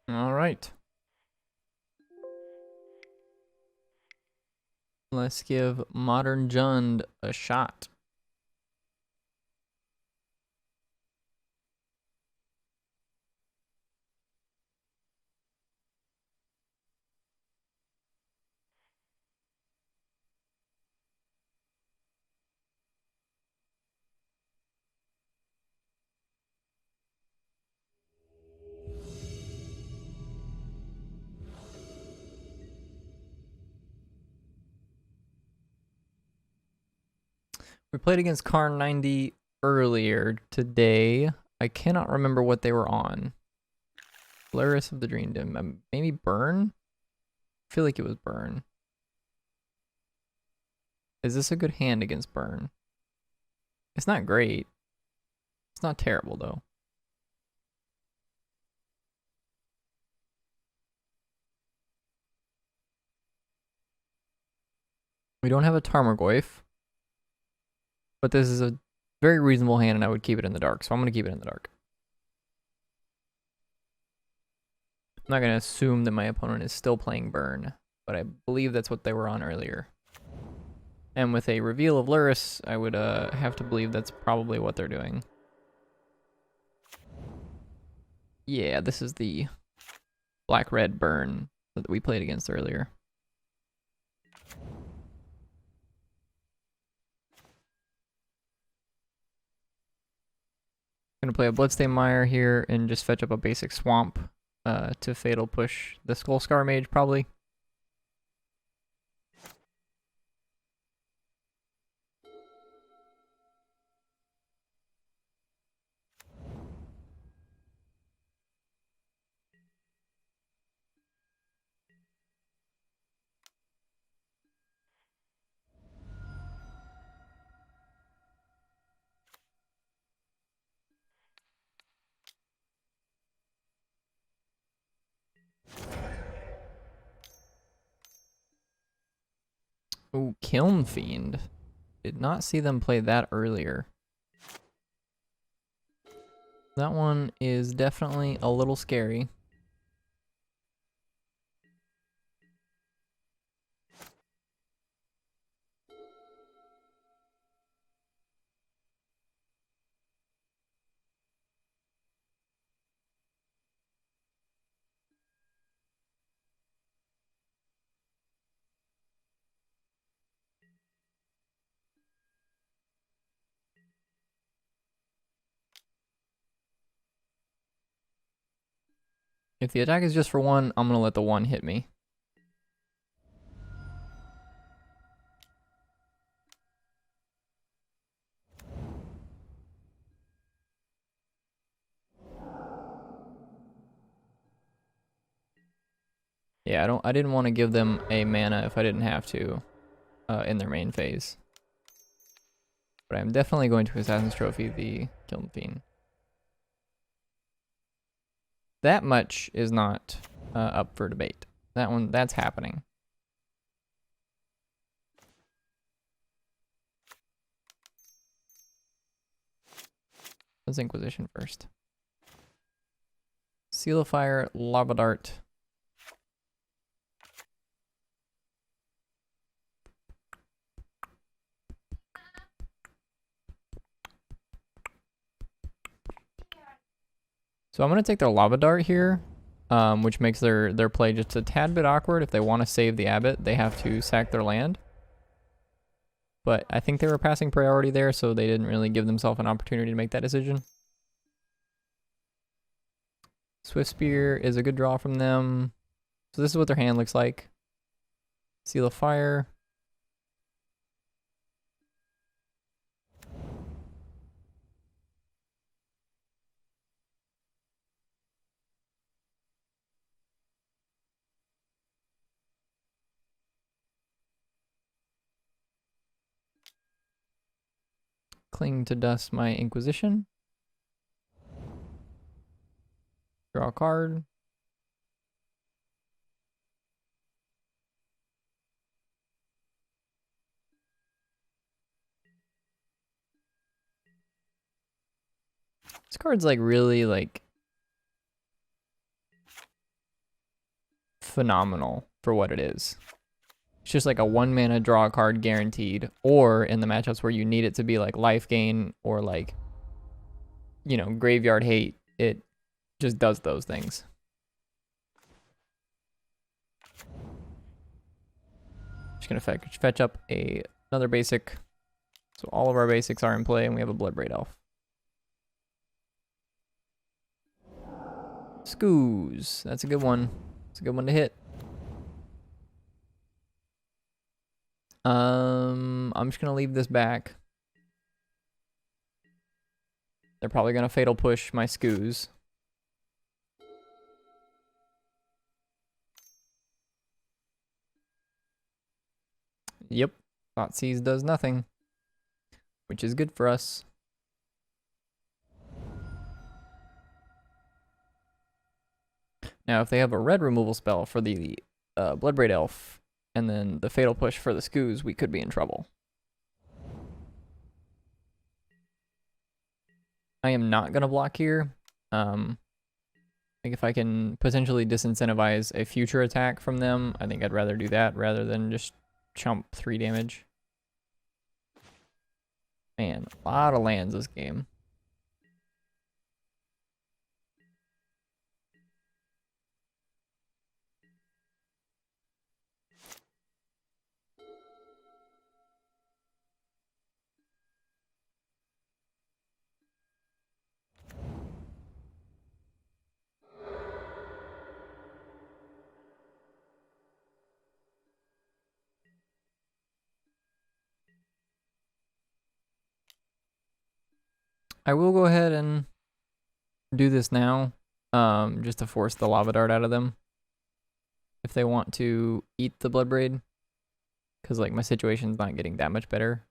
All right. Let's give Modern Jund a shot. We played against Karn 90 earlier today. I cannot remember what they were on. Polaris of the Dream Dim. Maybe Burn? I feel like it was Burn. Is this a good hand against Burn? It's not great. It's not terrible, though. We don't have a Tarmogoyf, but this is a very reasonable hand, and I would keep it in the dark, so I'm going to keep it in the dark. I'm not going to assume that my opponent is still playing Burn, but I believe that's what they were on earlier. And with a reveal of Luris, I would have to believe that's probably what they're doing. Yeah, this is the black-red Burn that we played against earlier. Gonna play a Bloodstained Mire here and just fetch up a basic Swamp to Fatal Push the Skullscar Mage, probably. Ooh, Kiln Fiend. Did not see them play that earlier. That one is definitely a little scary. If the attack is just for one, I'm gonna let the one hit me. Yeah, I didn't want to give them a mana if I didn't have to in their main phase. But I'm definitely going to Assassin's Trophy the Kiln Fiend. That much is not up for debate. That's happening. Let's Inquisition first. Seal of Fire, Lava Dart. So I'm going to take their Lava Dart here, which makes their play just a tad bit awkward. If they want to save the Abbot, they have to sack their land. But I think they were passing priority there, so they didn't really give themselves an opportunity to make that decision. Swift Spear is a good draw from them. So this is what their hand looks like. Seal of Fire. Cling to Dust my Inquisition. Draw a card. This card's like really like phenomenal for what it is. It's just like a 1 mana draw card guaranteed, or in the matchups where you need it to be like life gain or like, you know, graveyard hate, it just does those things. Just gonna fetch up another basic. So all of our basics are in play and we have a Bloodbraid Elf. Scoos, that's a good one. It's a good one to hit. I'm just gonna leave this back. They're probably gonna fatal push my Scoos. Yep, Thoughtseize does nothing, which is good for us. Now, if they have a red removal spell for the Bloodbraid Elf, and then the fatal push for the Scoos, we could be in trouble. I am not gonna block here. Like if I can potentially disincentivize a future attack from them, I think I'd rather do that rather than just chump 3 damage. Man, a lot of lands this game. I will go ahead and do this now, just to force the Lava Dart out of them. If they want to eat the Bloodbraid, because like my situation's not getting that much better.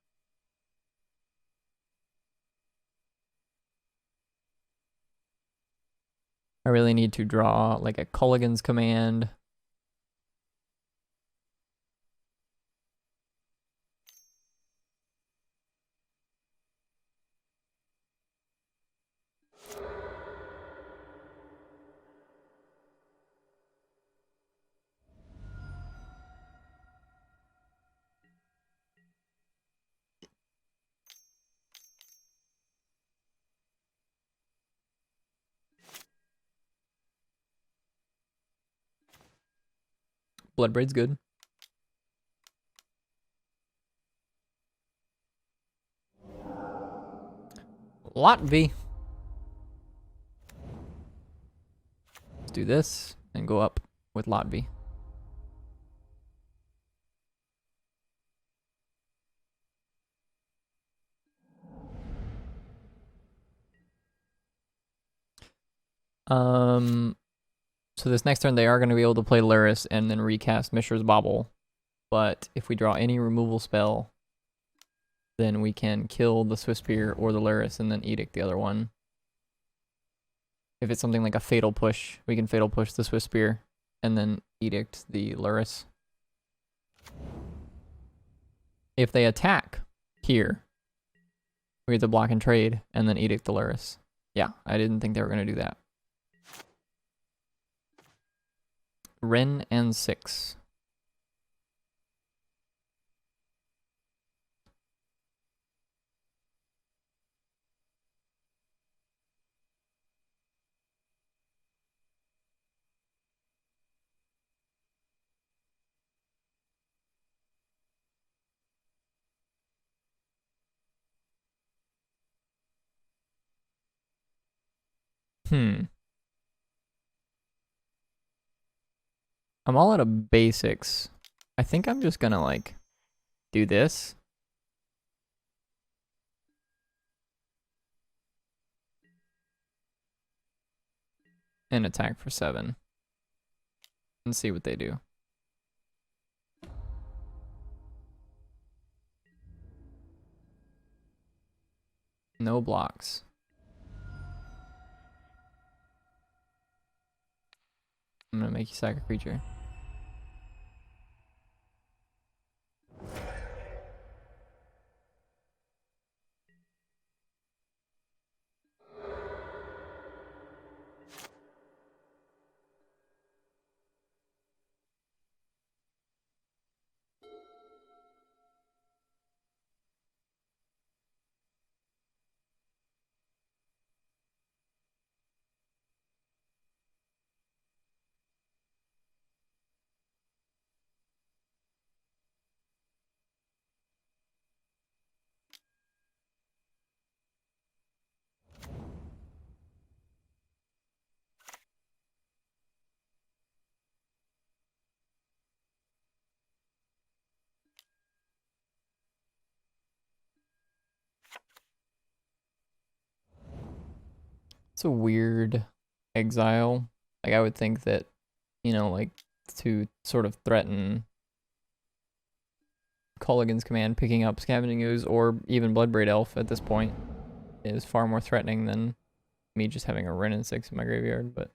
I really need to draw like a Culligan's Command. Bloodbraid's good. Lot V. Let's do this and go up with Lot V. So this next turn they are going to be able to play Luris and then recast Mishra's Bauble. But if we draw any removal spell, then we can kill the Swiftspear or the Luris and then Edict the other one. If it's something like a Fatal Push, we can Fatal Push the Swiftspear and then Edict the Luris. If they attack here, we get to block and trade and then Edict the Luris. Yeah, I didn't think they were going to do that. Wrenn and 6. I'm all out of basics. I think I'm just gonna like do this. And attack for 7. And see what they do. No blocks. I'm gonna make you sack a creature. It's a weird exile. Like, I would think that, you know, like, to sort of threaten Culligan's command picking up Scavenging Ooze or even Bloodbraid Elf at this point is far more threatening than me just having a Wrenn and 6 in my graveyard, but...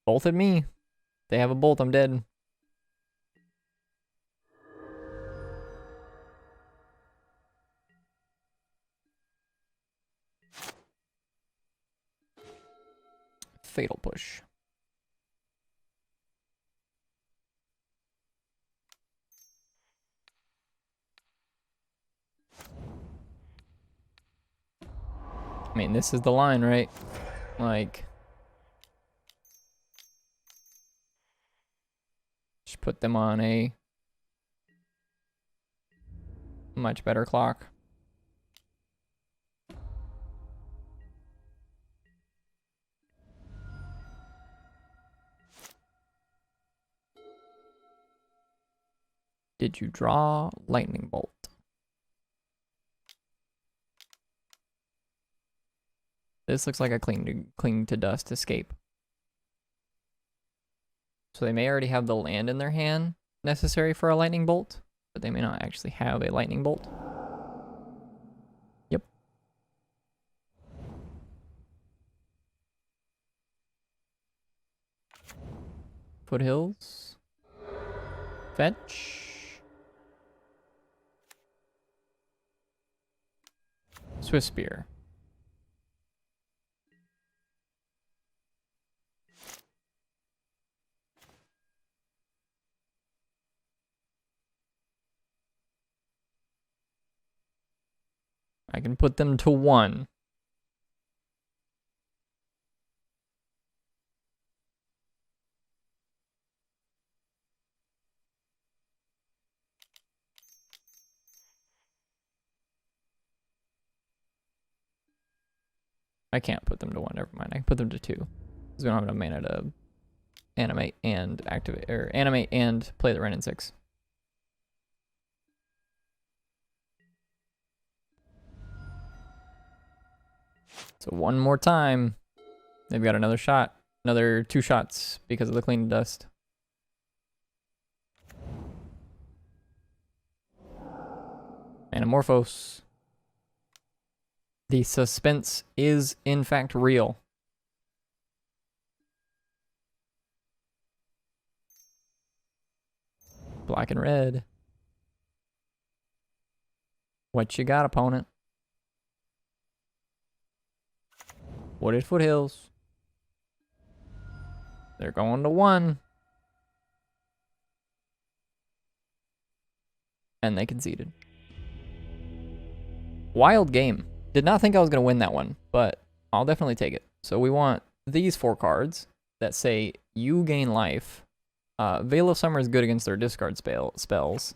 Bolted me. They have a bolt, I'm dead. Fatal Push. I mean, this is the line, right? Like... just put them on a much better clock. Did you draw Lightning Bolt? This looks like a cling to dust escape. So they may already have the land in their hand necessary for a lightning bolt, but they may not actually have a lightning bolt. Yep. Foothills. Fetch. Swift Spear. I can put them to 1. I can't put them to 1, never mind. I can put them to 2. Because we don't have enough mana to animate and activate, or animate and play the Wrenn and 6. So one more time. They've got another shot. Another 2 shots because of the clean dust. Anamorphose. The suspense is in fact real. Black and red. What you got, opponent? Wooded Foothills. They're going to 1. And they conceded. Wild game. Did not think I was going to win that one, but I'll definitely take it. So we want these 4 cards that say you gain life. Veil of Summer is good against their discard spells.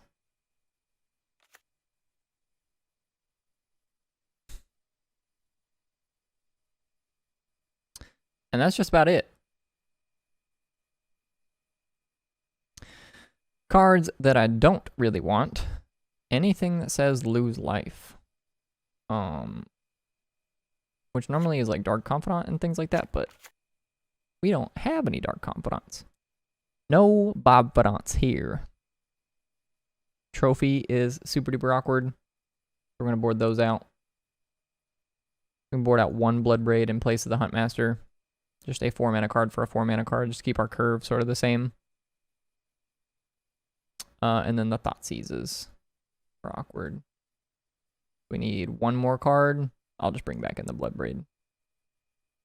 And that's just about it. Cards that I don't really want. Anything that says lose life. Which normally is like Dark Confidant and things like that, but we don't have any Dark Confidants. No Bobfidants here. Trophy is super duper awkward. We're going to board those out. We can board out 1 Bloodbraid in place of the Huntmaster. Just a 4 mana card for a 4 mana card. Just keep our curve sort of the same. And then the Thoughtseizes are awkward. We need 1 more card. I'll just bring back in the Bloodbraid. I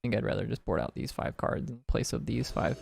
think I'd rather just board out these 5 cards in place of these 5.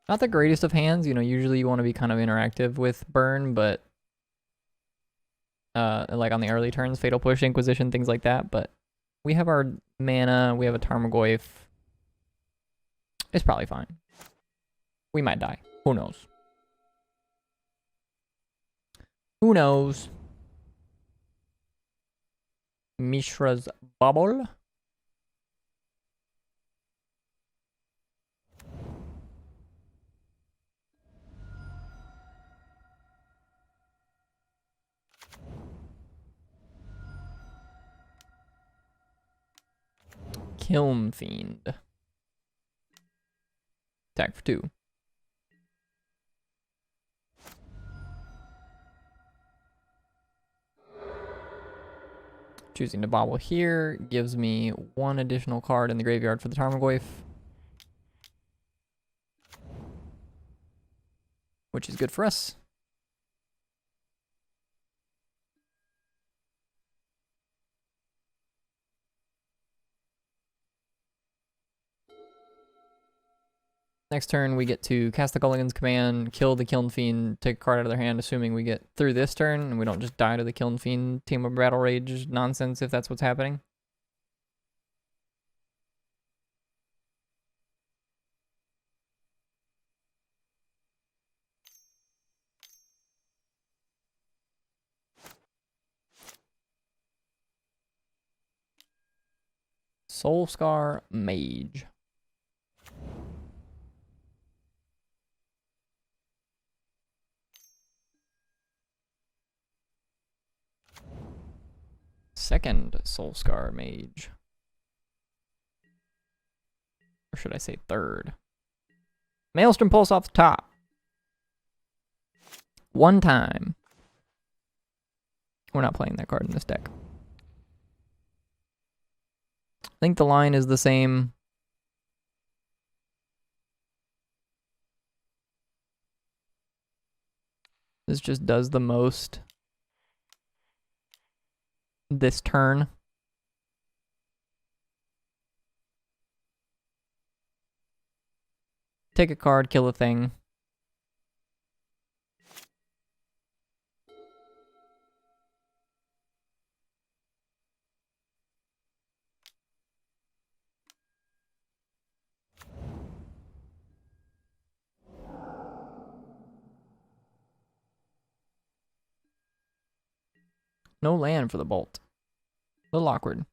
Not the greatest of hands. You know, usually you want to be kind of interactive with burn, but like on the early turns, Fatal Push, Inquisition, things like that. But we have our mana. We have a Tarmogoyf. It's probably fine. We might die. Who knows? Who knows? Mishra's Bubble. Kiln Fiend. Attack for 2. Choosing to bobble here gives me 1 additional card in the graveyard for the Tarmogoyf, which is good for us. Next turn, we get to cast the Gulligan's Command, kill the Kiln Fiend, take a card out of their hand, assuming we get through this turn, and we don't just die to the Kiln Fiend Team of Battle Rage nonsense if that's what's happening. Soulscar Mage. Second Soulscar Mage. Or should I say third? Maelstrom Pulse off the top. 1 time. We're not playing that card in this deck. I think the line is the same. This just does the most this turn. Take a card, kill a thing. No land for the bolt. A little awkward.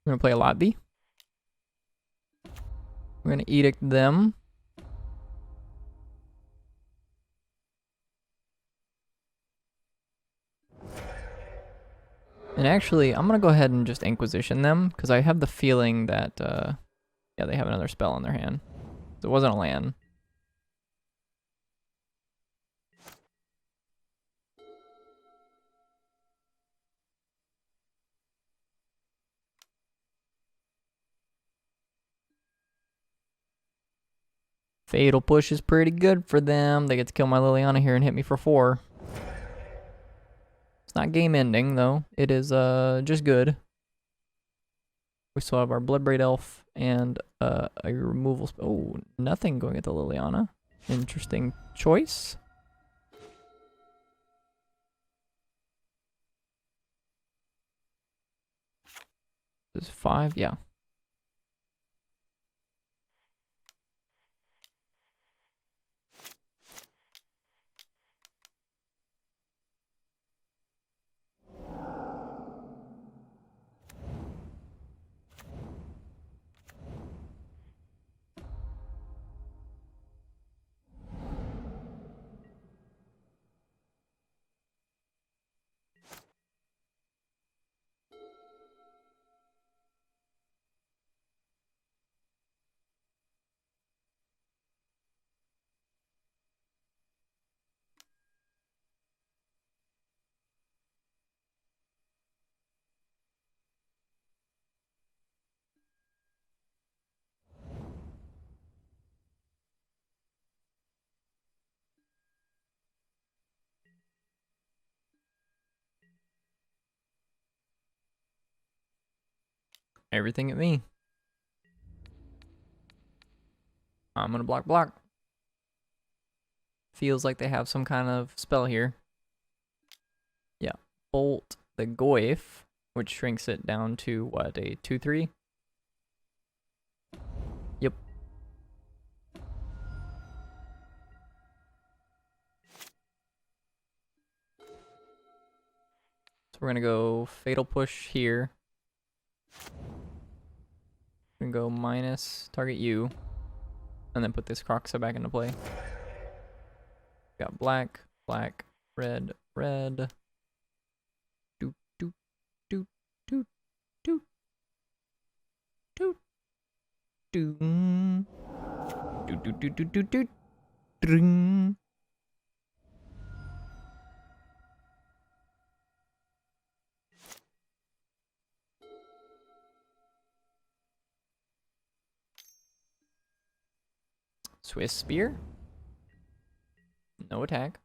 We're gonna play a lot B. We're gonna edict them. And actually, I'm gonna go ahead and just Inquisition them, because I have the feeling that, yeah, they have another spell in their hand. It wasn't a land. Fatal Push is pretty good for them. They get to kill my Liliana here and hit me for 4. It's not game ending, though. It is just good. We still have our Bloodbraid Elf and a removal spell. Oh, nothing going at the Liliana. Interesting choice. This is 5, yeah. Everything at me. I'm gonna block. Feels like they have some kind of spell here. Yeah. Bolt the Goyf, which shrinks it down to what, a 2/3? Yep. So we're gonna go Fatal Push here. We're gonna go minus target you. And then put this Croxa back into play. Got black, red. Doot, doot, doot, doot, doot, doot, doot, doot, doot, doot, doot, doot, doot, dring. Swiss Spear. No attack.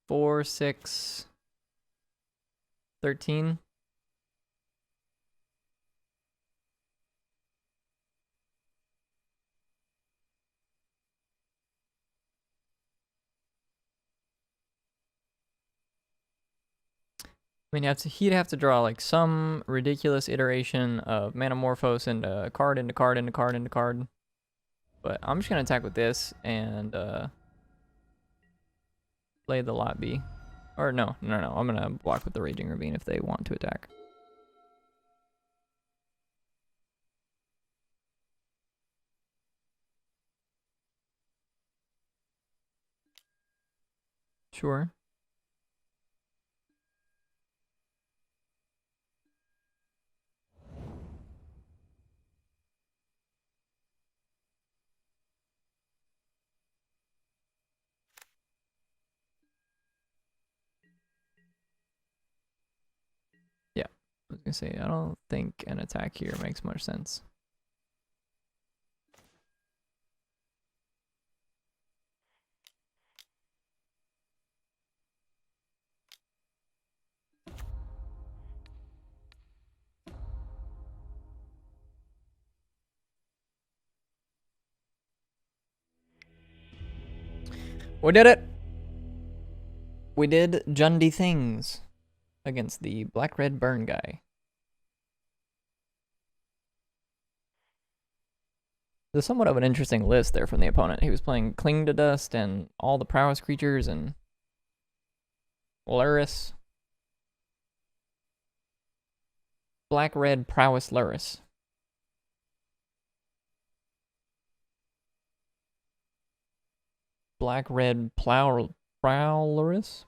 4, 6, 13. I mean, he'd have to draw like some ridiculous iteration of Manamorphose into card into card into card into card. But I'm just gonna attack with this and play the lot B. Or no. I'm gonna block with the Raging Ravine if they want to attack. Sure. Yeah. I was gonna say, I don't think an attack here makes much sense. We did it! We did Jundy things against the black-red burn guy. There's somewhat of an interesting list there from the opponent. He was playing Cling to Dust and all the prowess creatures and Luris. Black-red prowess Luris. Black-red Prowlerus? Prowlerus?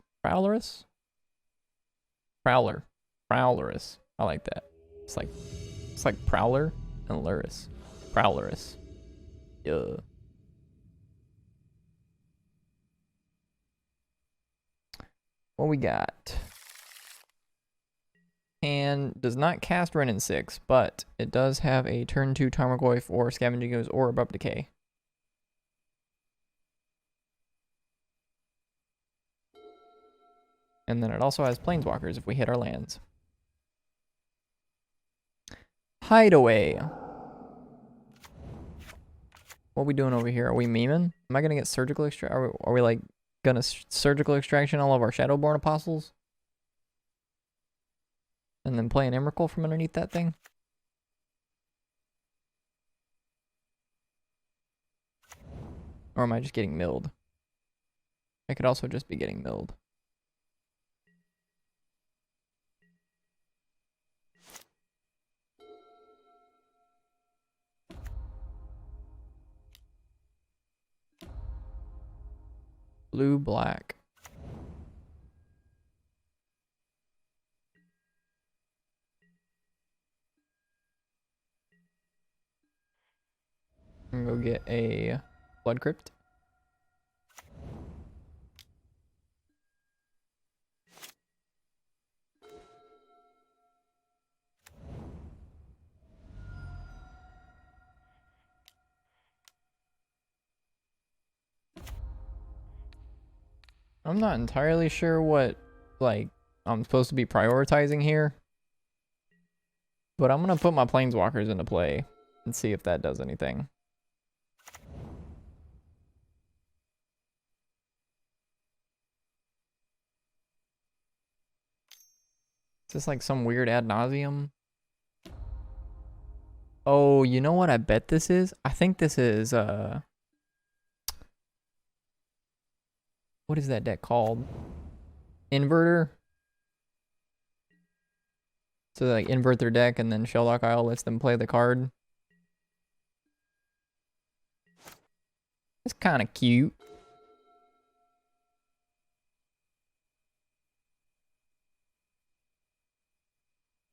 Prowlerus. I like that. It's like Prowler and Luris. Prowlerus. Yeah. What we got? And does not cast Renin 6, but it does have a turn 2 Tarmogoyf or Scavenging Ooze or Abrupt Decay. And then it also has Planeswalkers if we hit our lands. Hideaway. What are we doing over here? Are we memeing? Am I gonna get surgical extract? Are we like gonna surgical extraction all of our Shadowborn Apostles? And then play an Emrakul from underneath that thing? Or am I just getting milled? I could also just be getting milled. Blue, black. I'm gonna go get a Blood Crypt. I'm not entirely sure what, like, I'm supposed to be prioritizing here. But I'm going to put my planeswalkers into play and see if that does anything. Is this like some weird ad nauseum? Oh, you know what I bet this is? I think this is, what is that deck called? Inverter? So they like invert their deck and then Shelldock Isle lets them play the card. It's kind of cute.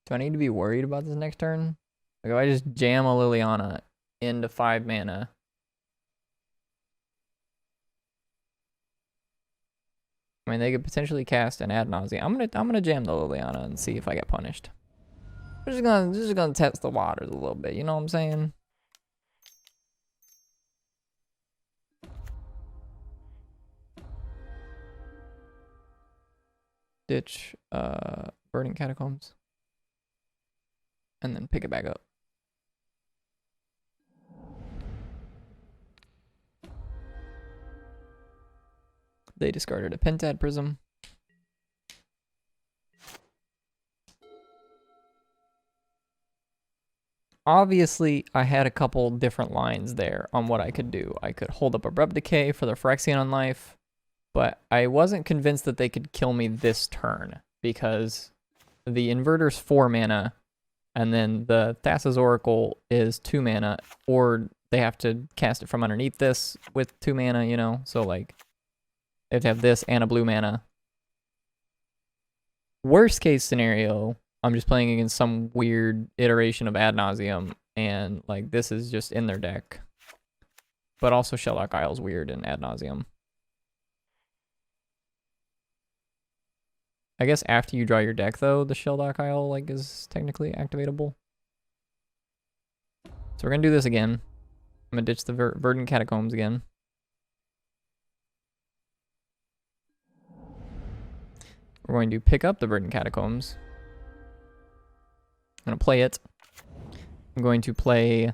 Do I need to be worried about this next turn? Like if I just jam a Liliana into 5 mana. I mean, they could potentially cast an ad nauseam. I'm gonna jam the Liliana and see if I get punished. We're just gonna test the waters a little bit. You know what I'm saying? Ditch, burning catacombs, and then pick it back up. They discarded a Pentad Prism. Obviously, I had a couple different lines there on what I could do. I could hold up Abrupt Decay for the Phyrexian Life, but I wasn't convinced that they could kill me this turn because the Inverter's 4 mana, and then the Thassa's Oracle is 2 mana, or they have to cast it from underneath this with 2 mana, you know? So, like, they have to have this and a blue mana. Worst case scenario, I'm just playing against some weird iteration of Ad Nauseam, and like this is just in their deck. But also Shelldock Isle's weird in Ad Nauseam. I guess after you draw your deck though, the Shelldock Isle like is technically activatable. So we're gonna do this again. I'm gonna ditch the Verdant Catacombs again. We're going to pick up the Verdant Catacombs. I'm going to play it. I'm going to play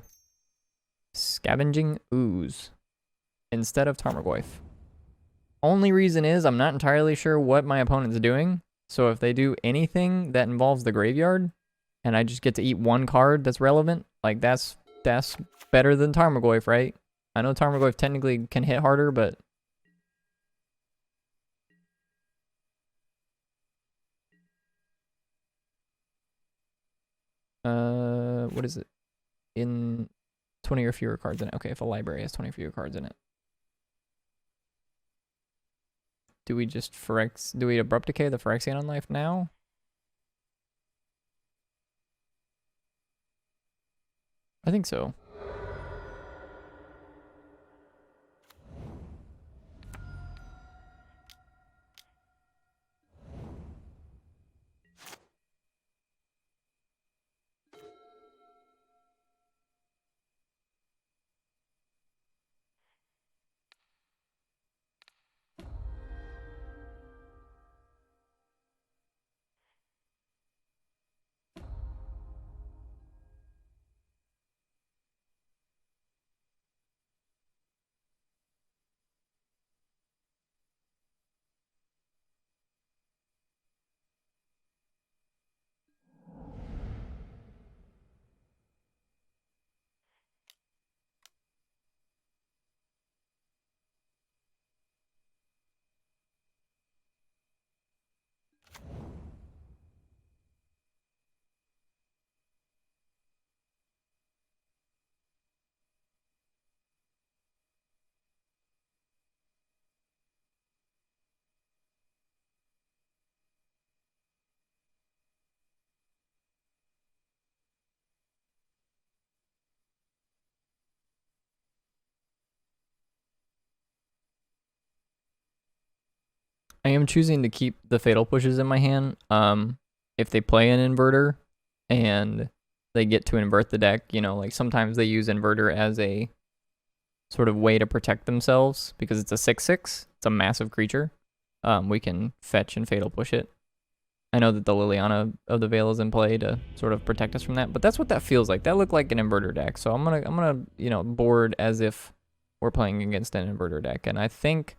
Scavenging Ooze instead of Tarmogoyf. Only reason is I'm not entirely sure what my opponent's doing. So if they do anything that involves the graveyard and I just get to eat one card that's relevant, like that's better than Tarmogoyf, right? I know Tarmogoyf technically can hit harder, but what is it? In 20 or fewer cards in it. Okay, if a library has 20 or fewer cards in it. Do we just do we Abrupt Decay the Phyrexian Life now? I think so. I am choosing to keep the Fatal Pushes in my hand. If they play an Inverter and they get to invert the deck, you know, like sometimes they use Inverter as a sort of way to protect themselves because it's a 6/6. It's a massive creature. We can fetch and Fatal Push it. I know that the Liliana of the Veil is in play to sort of protect us from that, but that's what that feels like. That looked like an inverter deck, so I'm gonna you know, board as if we're playing against an inverter deck, and I think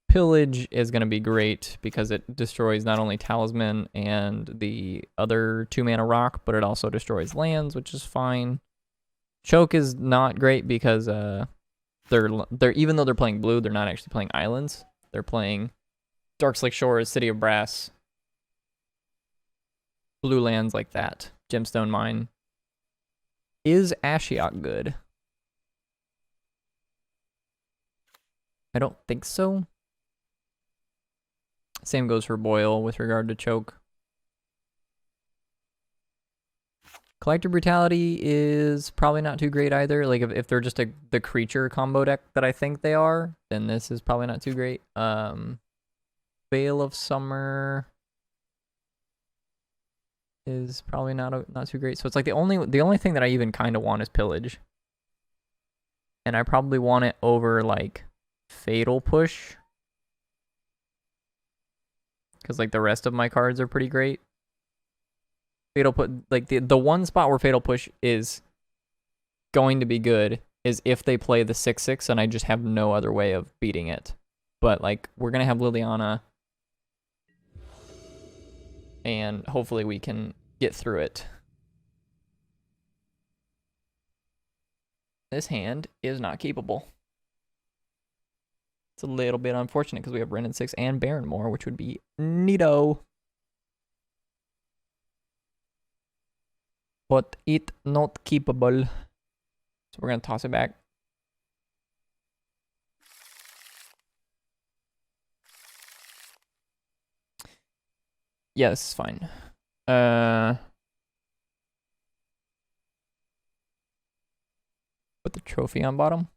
Pillage is gonna be great because it destroys not only Talisman and the other 2-mana rock, but it also destroys lands, which is fine. Choke is not great because they're even though they're playing blue, they're not actually playing islands. They're playing Darkslick Shores, City of Brass, blue lands like that. Gemstone Mine. Is Ashiok good? I don't think so. Same goes for Boil with regard to Choke. Collector Brutality is probably not too great either. Like if they're just the creature combo deck that I think they are, then this is probably not too great. Veil of Summer is probably not too great. So it's like the only thing that I even kind of want is Pillage. And I probably want it over like Fatal Push. Cuz like the rest of my cards are pretty great. Fatal Push, like the one spot where Fatal Push is going to be good is if they play the 6/6 and I just have no other way of beating it. But like we're going to have Liliana and hopefully we can get through it. This hand is not keepable. It's a little bit unfortunate because we have Wrenn and 6 and Barrenmore, which would be neato. But it not keepable. So we're going to toss it back. Yeah, this is fine. Put the trophy on bottom.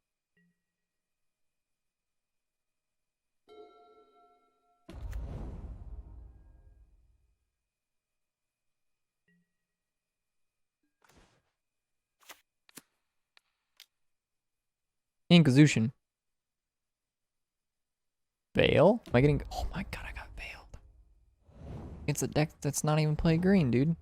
Inquisition. Veil? Am I getting... Oh my god, I got veiled. It's a deck that's not even playing green, dude.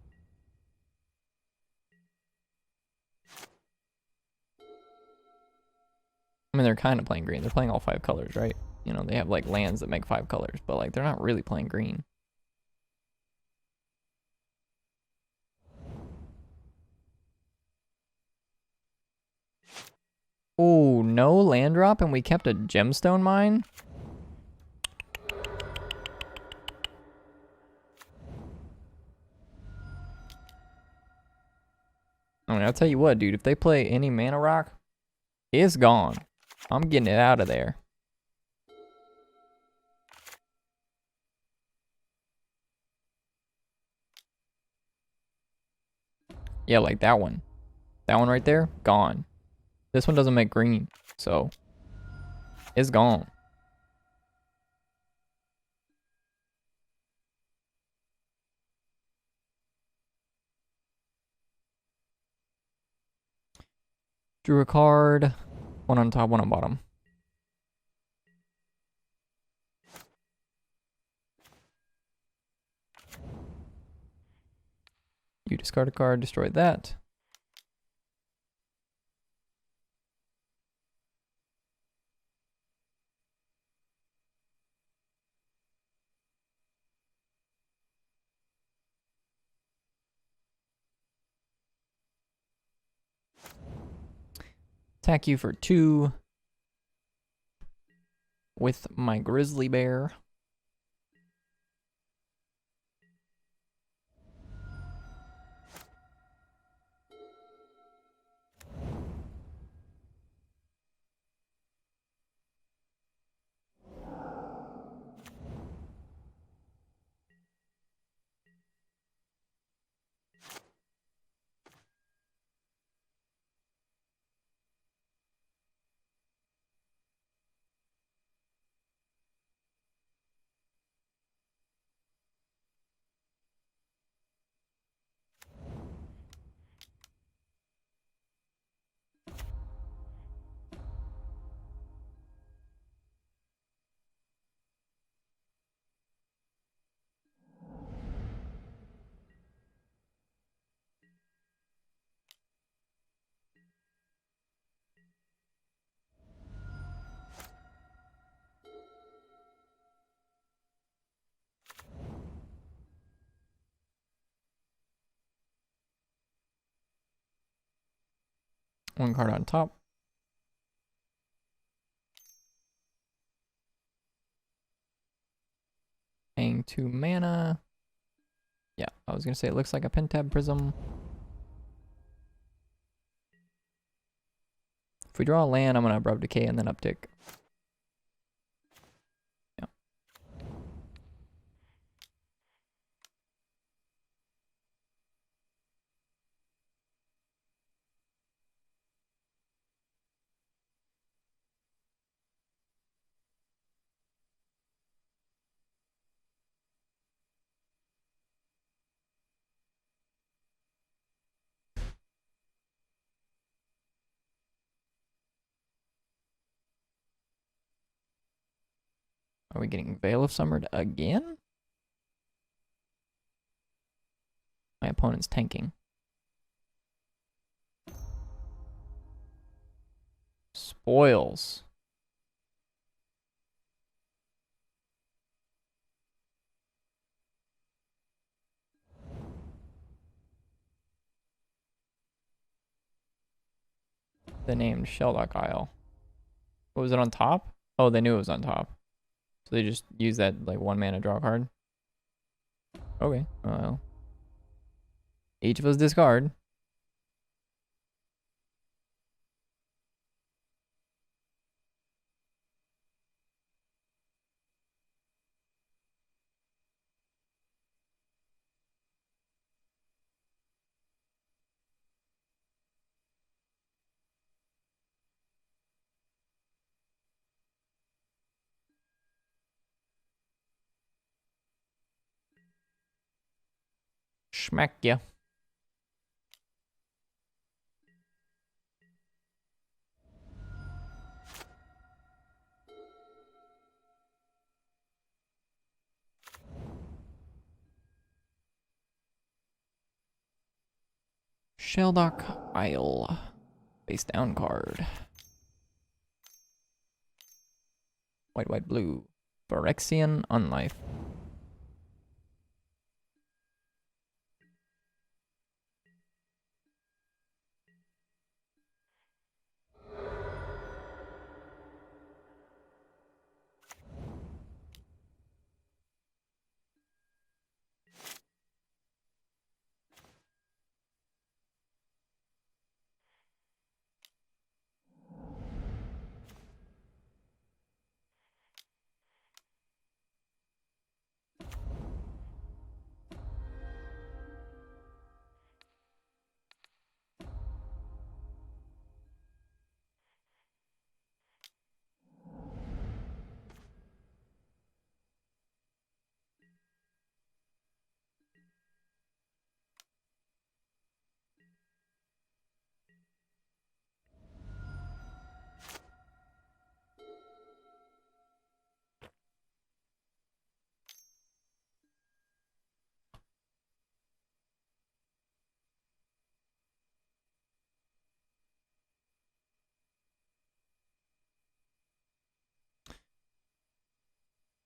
I mean, they're kind of playing green. They're playing all 5 colors, right? You know, they have like lands that make 5 colors, but like they're not really playing green. Oh, no land drop and we kept a gemstone mine? I mean, I'll tell you what, dude. If they play any mana rock, it's gone. I'm getting it out of there. Yeah, like that one. That one right there, gone. This one doesn't make green, so it's gone. Drew a card. One on top, one on bottom. You discard a card, destroy that. Attack you for 2 with my grizzly bear. One card on top. Paying 2 mana. Yeah, I was gonna say it looks like a Pentab Prism. If we draw a land, I'm gonna Abrupt Decay and then uptick. Yeah. Are we getting Veil of Summered again? My opponent's tanking. Spoils. The named Sheldock Isle. What was it on top? Oh, they knew it was on top. So they just use that like 1 mana draw card. Okay. Well. Each of us discard. Schmack ya. Sheldock Isle. Face down card. White, white, blue. Phyrexian Unlife.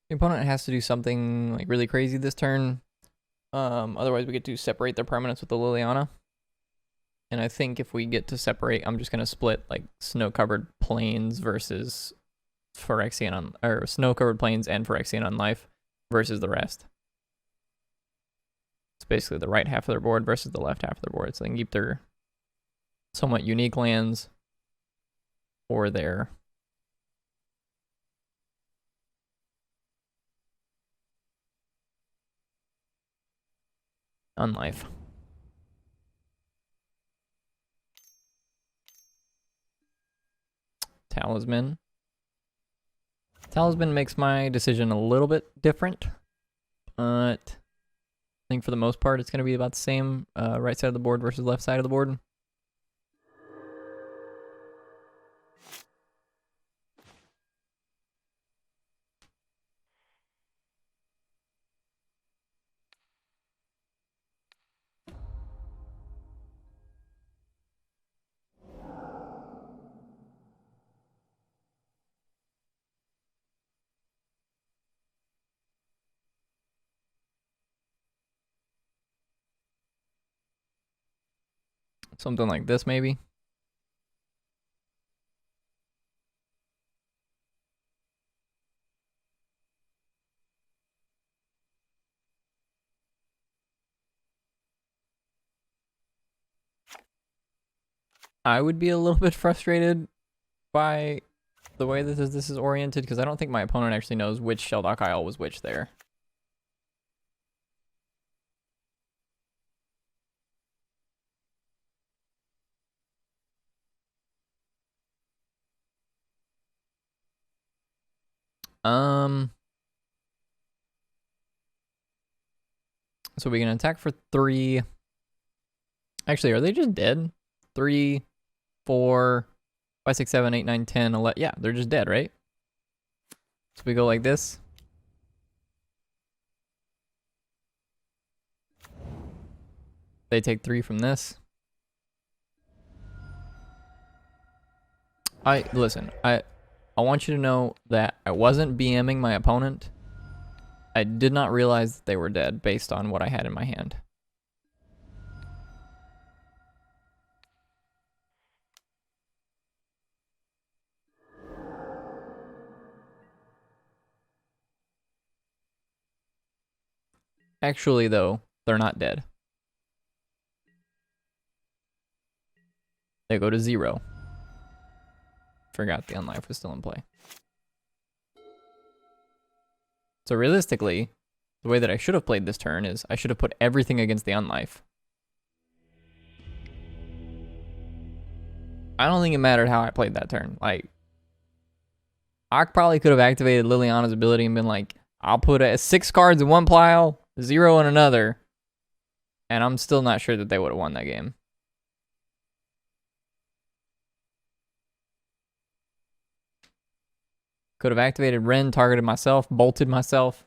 The opponent has to do something like really crazy this turn. Otherwise we get to separate their permanents with the Liliana. And I think if we get to separate, I'm just gonna split like snow-covered plains versus Phyrexian or snow-covered plains and Phyrexian Unlife versus the rest. It's basically the right half of their board versus the left half of their board. So they can keep their somewhat unique lands or their Unlife. Talisman. Talisman makes my decision a little bit different, but I think for the most part it's going to be about the same, right side of the board versus left side of the board. Something like this maybe. I would be a little bit frustrated by the way that this is oriented, because I don't think my opponent actually knows which Shelldock Isle was which there. So we can attack for 3. Actually, are they just dead? 3, 4, 5, 6, 7, 8, 9, 10, 11. Yeah, they're just dead, right? So we go like this. They take 3 from this. Listen, I want you to know that I wasn't BMing my opponent. I did not realize that they were dead based on what I had in my hand. Actually, though, they're not dead. They go to 0. Forgot the unlife was still in play. So realistically, the way that I should have played this turn is I should have put everything against the unlife. I don't think it mattered how I played that turn. Like, I probably could have activated Liliana's ability and been like, I'll put 6 cards in one pile, 0 in another, and I'm still not sure that they would have won that game. Could have activated Ren, targeted myself, bolted myself.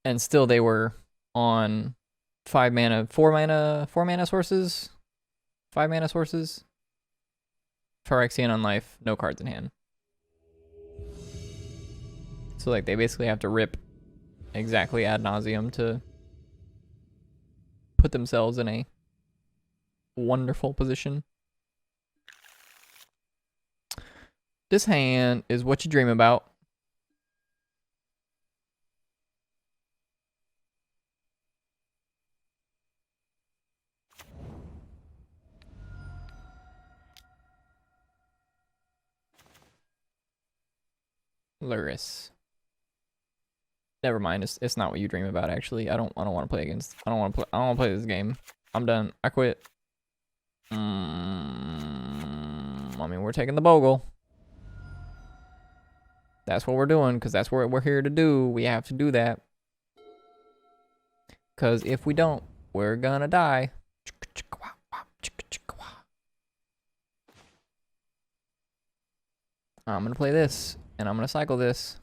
And still they were on 5 mana, 4 mana sources. 5 mana sources. Phyrexian on life, no cards in hand. So like they basically have to rip exactly ad nauseum to put themselves in a wonderful position. This hand is what you dream about. Luris. Never mind. It's not what you dream about. Actually, I don't want to play against. I don't want to play this game. I'm done. I quit. I mean, we're taking the Bogle. That's what we're doing, because that's what we're here to do. We have to do that. Because if we don't, we're gonna die. I'm gonna play this, and I'm gonna cycle this.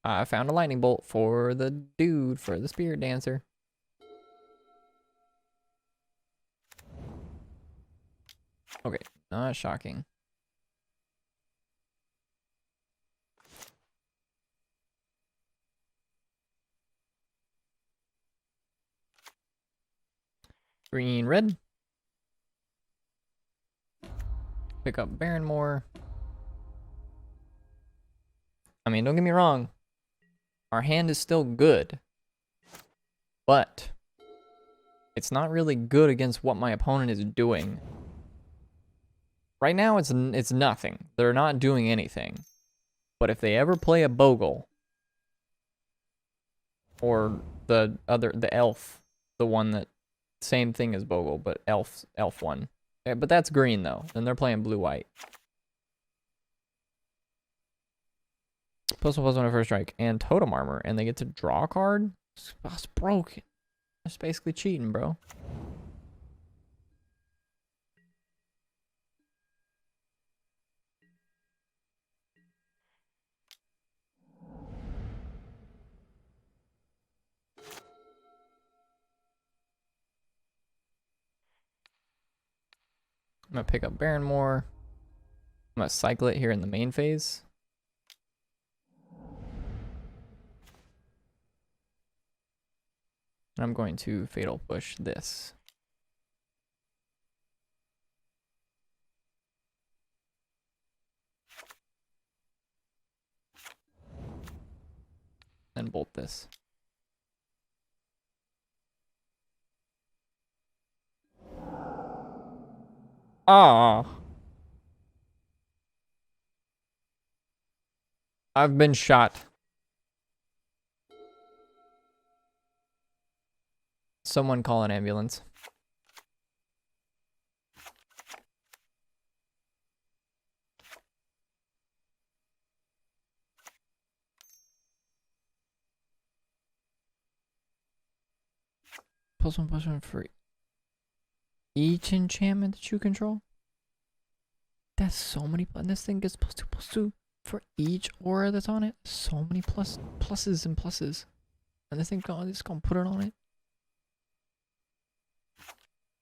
I found a lightning bolt for the dude, for the spirit dancer. Okay, not shocking. Green, red. Pick up Barrenmore. I mean, don't get me wrong. Our hand is still good. But it's not really good against what my opponent is doing. Right now, it's nothing. They're not doing anything. But if they ever play a Bogle, or the elf, the one that, same thing as Bogle, but elf one. Yeah, but that's green though, and they're playing blue-white. +1/+1 on first strike, and totem armor, and they get to draw a card? That's broken. That's basically cheating, bro. I'm gonna pick up Barrenmore. I'm gonna cycle it here in the main phase. And I'm going to Fatal Push this. and bolt this. Ah. I've been shot. Someone call an ambulance. +1/+1 for each enchantment that you control? That's so many. This thing gets +2/+2 for each aura that's on it. So many pluses and pluses. And this thing just gonna put it on it.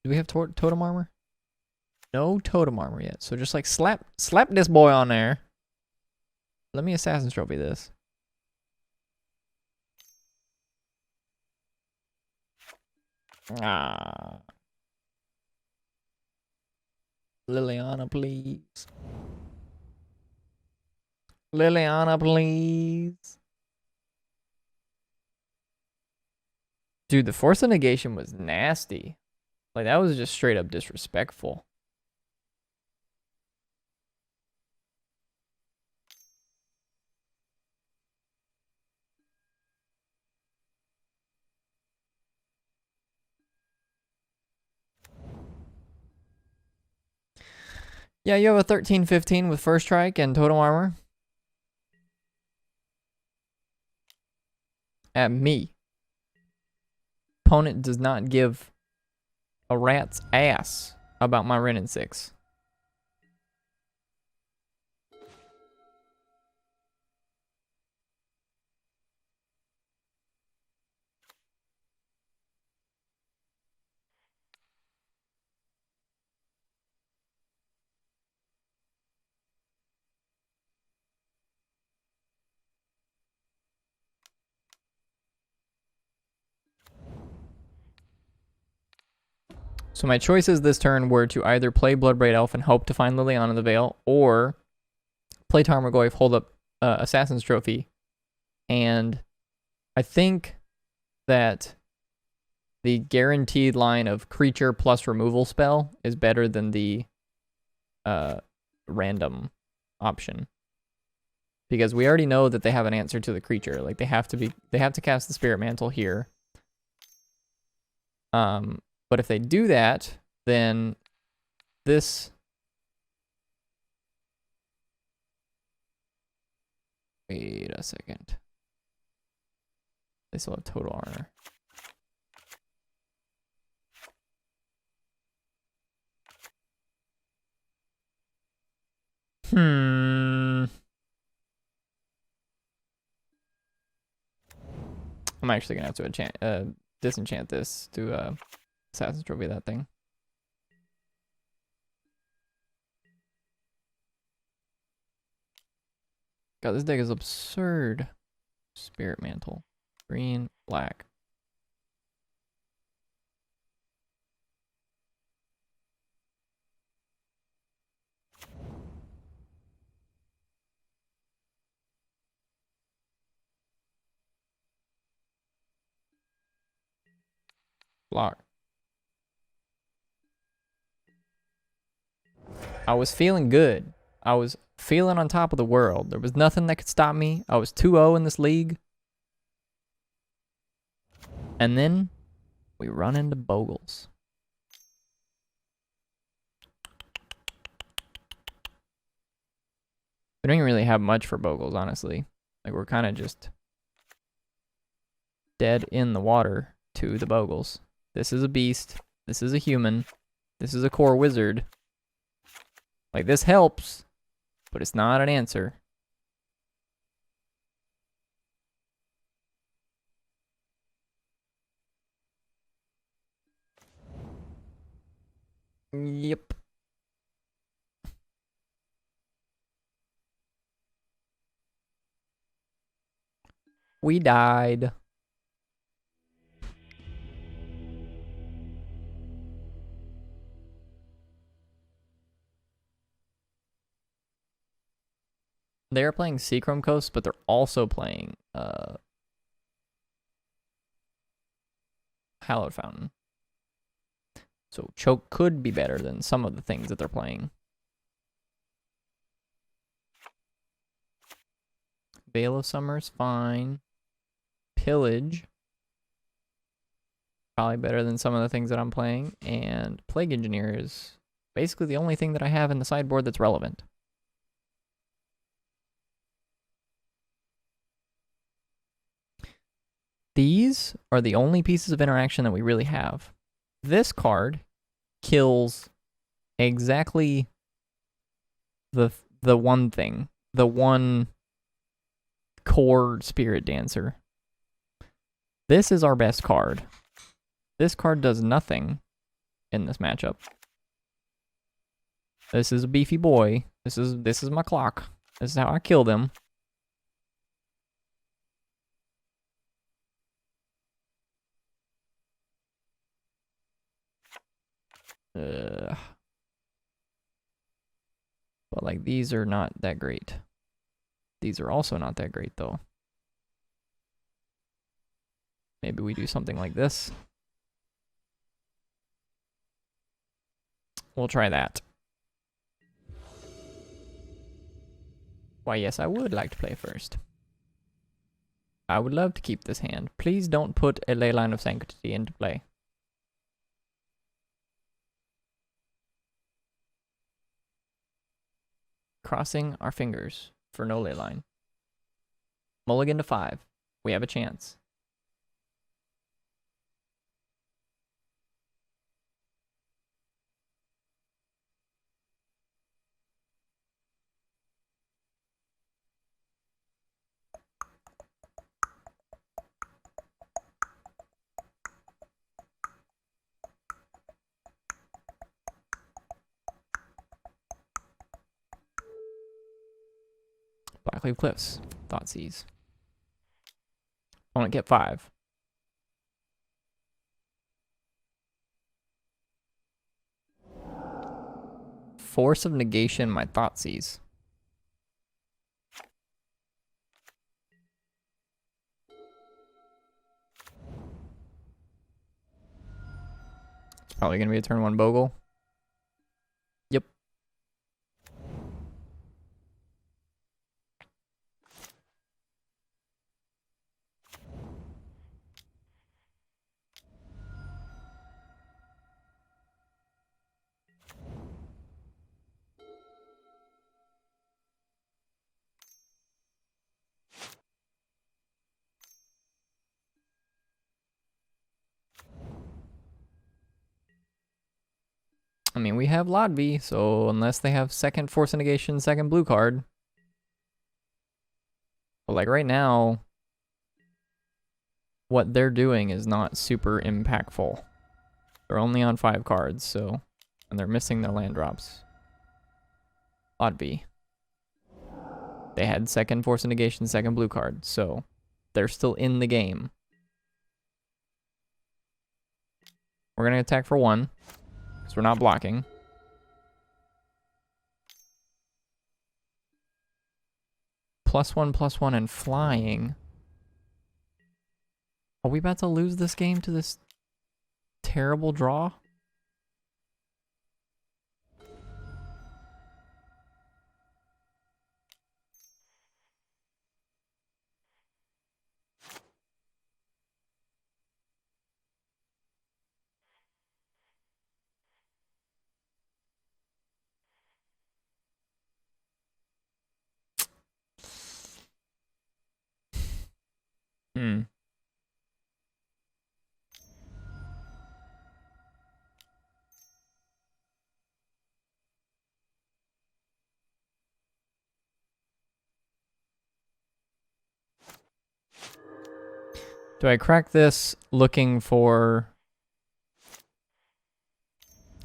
Do we have totem armor? No totem armor yet. So just like slap this boy on there. Let me Assassin's Trophy this. Ah. Liliana, please. Liliana, please. Dude, the Force of Negation was nasty. Like, that was just straight up disrespectful. Yeah, you have a 13/15 with first strike and totem armor. At me. Opponent does not give a rat's ass about my Ren and 6. So my choices this turn were to either play Bloodbraid Elf and hope to find Liliana the Veil, or play Tarmogoyf, hold up Assassin's Trophy, and I think that the guaranteed line of creature plus removal spell is better than the random option. Because we already know that they have an answer to the creature. Like they have to cast the Spirit Mantle here. But if they do that, then this... Wait a second. They still have total armor. I'm actually gonna have to disenchant this to Assassin's Trophy that thing. God, this deck is absurd. Spirit Mantle. Green, black. Block. I was feeling good. I was feeling on top of the world. There was nothing that could stop me. I was 2-0 in this league. And then we run into Bogles. We don't even really have much for Bogles, honestly. Like, we're kind of just dead in the water to the Bogles. This is a beast. This is a human. This is a core wizard. Like, this helps, but it's not an answer. Yep. We died. They're playing Seachrome Coast, but they're also playing Hallowed Fountain. So Choke could be better than some of the things that they're playing. Veil of Summer's fine. Pillage. Probably better than some of the things that I'm playing. And Plague Engineer is basically the only thing that I have in the sideboard that's relevant. These are the only pieces of interaction that we really have. This card kills exactly the one thing. The one core Spirit Dancer. This is our best card. This card does nothing in this matchup. This is a beefy boy. This is my clock. This is how I kill them. But like these are not that great. These are also not that great though. Maybe we do something like this. We'll try that. Why, yes, I would like to play first. I would love to keep this hand. Please don't put a Leyline of Sanctity into play. Crossing our fingers for no Leyline. Mulligan to 5. We have a chance. Blackleaf Cliffs. Thoughtseize. Opponent get 5. Force of Negation my Thoughtseize. It's probably going to be a turn 1 Bogle. Yep. I mean, we have Lodvi, so unless they have second Force of Negation, second blue card. But like right now, what they're doing is not super impactful. They're only on 5 cards, so, and they're missing their land drops. Lodvi. They had second Force of Negation, second blue card, so they're still in the game. We're going to attack for 1, because we're not blocking. +1/+1 and flying. Are we about to lose this game to this terrible draw? Hmm. Do I crack this looking for...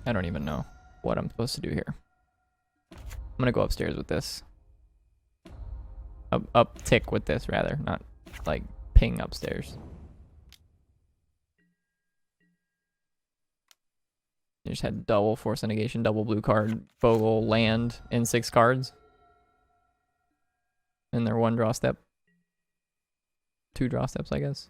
I don't even know what I'm supposed to do here. I'm gonna go upstairs with this. Up tick with this, rather. Not, like, ping upstairs. You just had double Force of Negation, double blue card, Bogle, land in 6 cards. And their 1 draw step. 2 draw steps, I guess.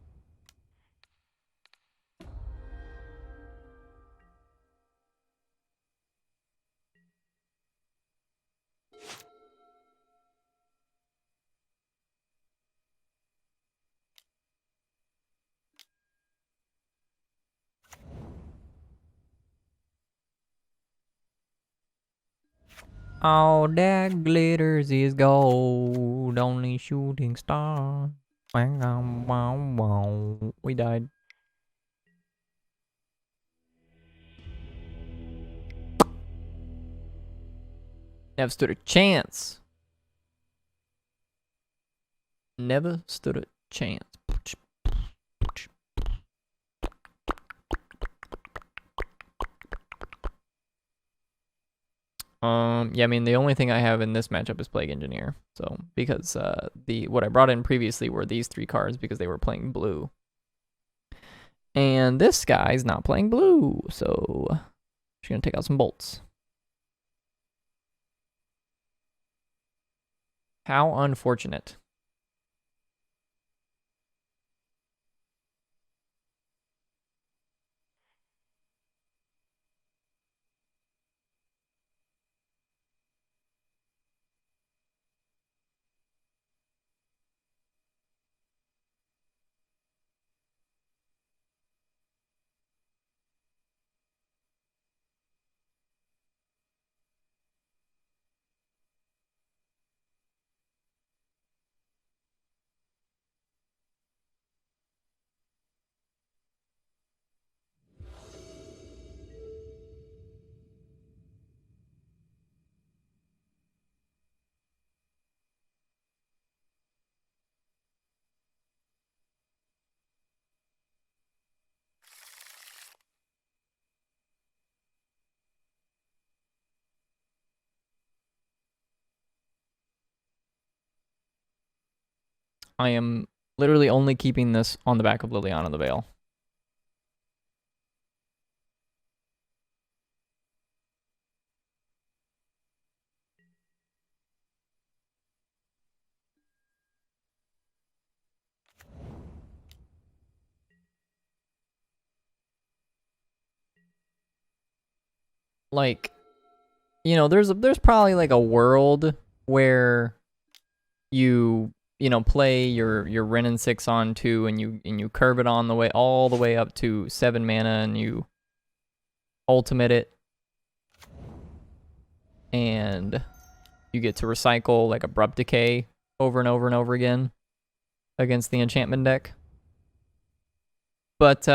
All that glitters is gold, only shooting star. We died. Never stood a chance. Never stood a chance. Yeah, I mean the only thing I have in this matchup is Plague Engineer. So because what I brought in previously were these 3 cards because they were playing blue. And this guy's not playing blue, so she's gonna take out some bolts. How unfortunate. I am literally only keeping this on the back of Liliana the Veil. Like, you know, there's probably like a world where you play your Ren and 6 on 2 and you curve it on the way all the way up to 7 mana and you ultimate it and you get to recycle like Abrupt Decay over and over and over again against the enchantment deck. But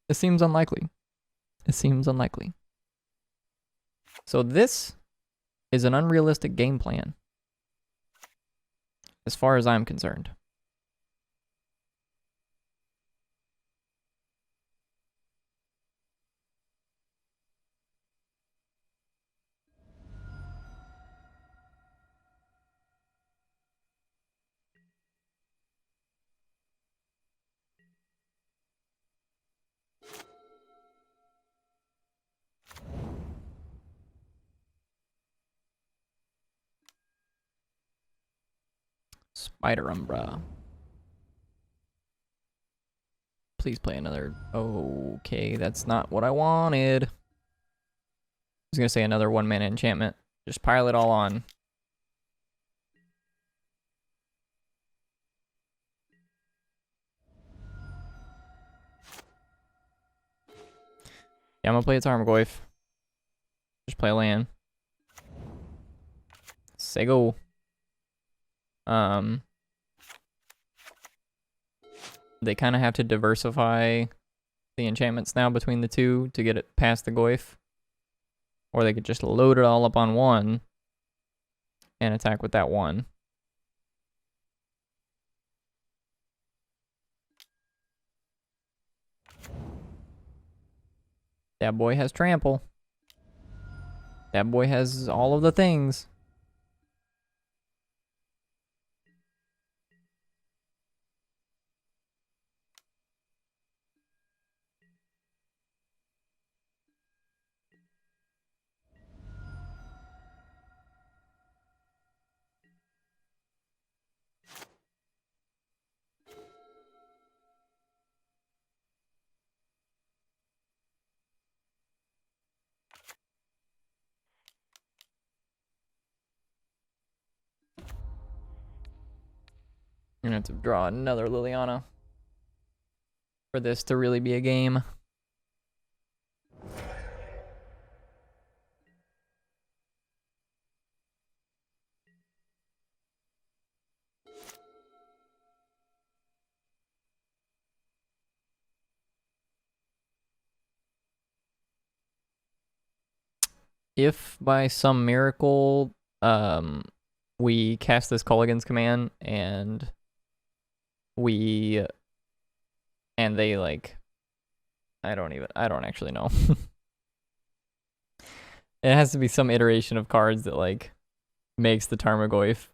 it seems unlikely. It seems unlikely. So this is an unrealistic game plan, as far as I'm concerned. Spider Umbra. Please play another. Okay, that's not what I wanted. I was gonna say another 1-mana enchantment. Just pile it all on. Yeah, I'm gonna play its Armagoyf. Just play a land. Say go. They kind of have to diversify the enchantments now between the two to get it past the Goyf. Or they could just load it all up on one and attack with that one. That boy has trample. That boy has all of the things. I'm gonna have to draw another Liliana for this to really be a game. if by some miracle, we cast this Culligan's command and they like, I don't actually know. It has to be some iteration of cards that like makes the Tarmogoyf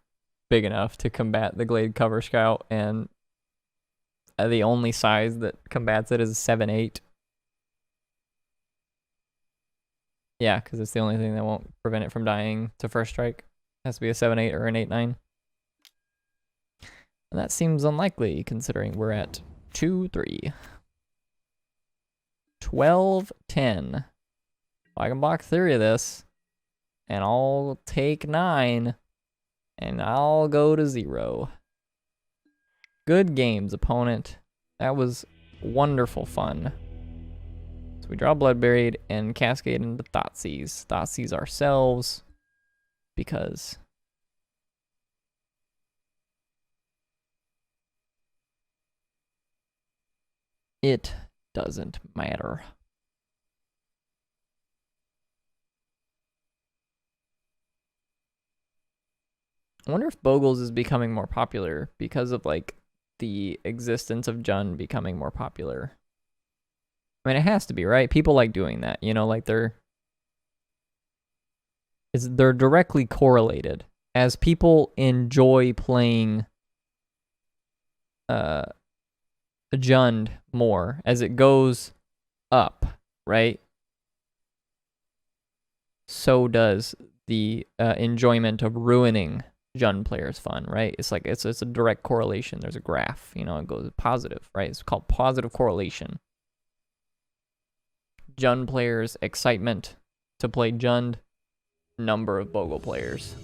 big enough to combat the Glade Cover Scout, and the only size that combats it is 7/8. Yeah, because it's the only thing that won't prevent it from dying to first strike. It has to be a 7/8 or an 8/9. And that seems unlikely considering we're at 2-3. 12-10. I can block 3 of this, and I'll take 9, and I'll go to 0. Good games, opponent. That was wonderful fun. So we draw Blood Buried and cascade into Thoughtseize. Thoughtseize ourselves, because it doesn't matter. I wonder if Bogles is becoming more popular because of like the existence of Jund becoming more popular. I mean, it has to be, right? People like doing that, you know, like they're directly correlated. As people enjoy playing Jund more, as it goes up, right? So does the enjoyment of ruining Jund players fun, right? It's like it's a direct correlation. There's a graph, you know, it goes positive, right? It's called positive correlation. Jund players' excitement to play Jund, number of Bogle players.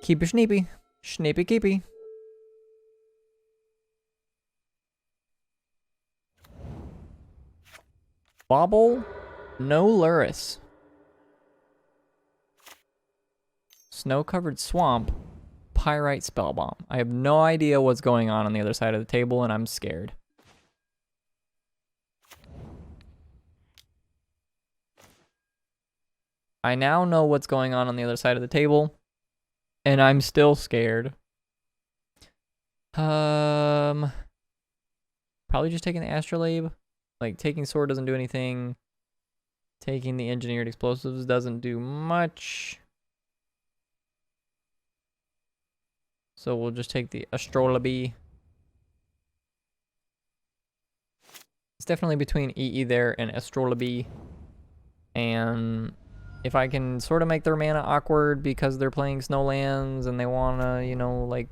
Keepy Schneepy. Schneepy keepy. Bobble, no Luris. Snow-covered swamp, Pyrite Spellbomb. I have no idea what's going on the other side of the table, and I'm scared. I now know what's going on the other side of the table, and I'm still scared. Probably just taking the Astrolabe. Like, taking Sword doesn't do anything. Taking the Engineered Explosives doesn't do much. So we'll just take the Astrolabe. It's definitely between EE there and Astrolabe. And if I can sort of make their mana awkward because they're playing Snowlands and they want to, you know, like,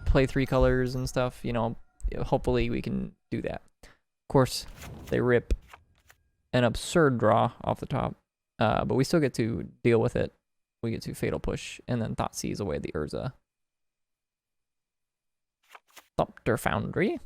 play 3 colors and stuff, you know, hopefully we can do that. Of course, they rip an absurd draw off the top, but we still get to deal with it. We get to Fatal Push and then Thoughtseize away the Urza. Thopter Foundry.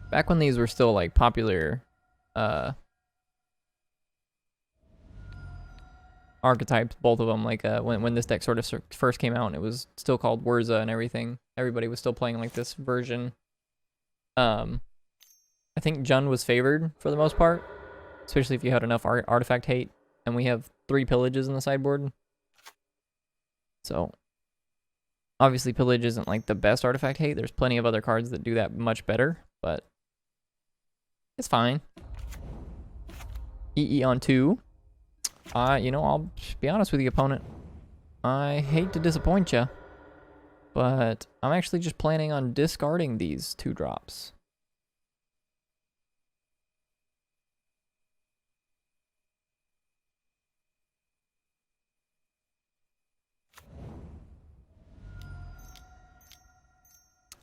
Back when these were still like popular archetypes, both of them, like when this deck sort of first came out and it was still called Wurza and everything, everybody was still playing like this version. I think Jund was favored for the most part, especially if you had enough artifact hate, and we have 3 pillages in the sideboard. So obviously pillage isn't like the best artifact hate. There's plenty of other cards that do that much better, but it's fine. EE on 2. You know, I'll be honest with you, opponent. I hate to disappoint you, but I'm actually just planning on discarding these 2 drops.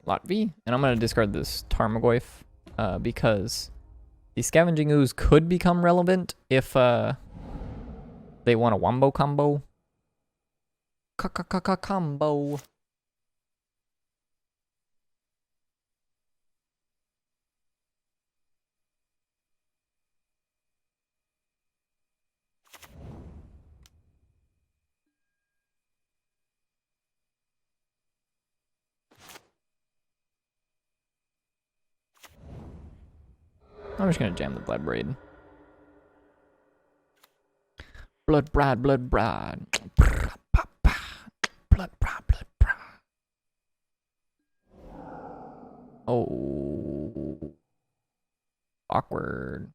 Lot V, and I'm going to discard this Tarmogoyf. because the Scavenging Ooze could become relevant if they want a wombo combo. Combo. I'm just gonna jam the Blood Braid. Blood Brad, Blood Brad. Blood Brad, Blood Brad. Oh. Awkward.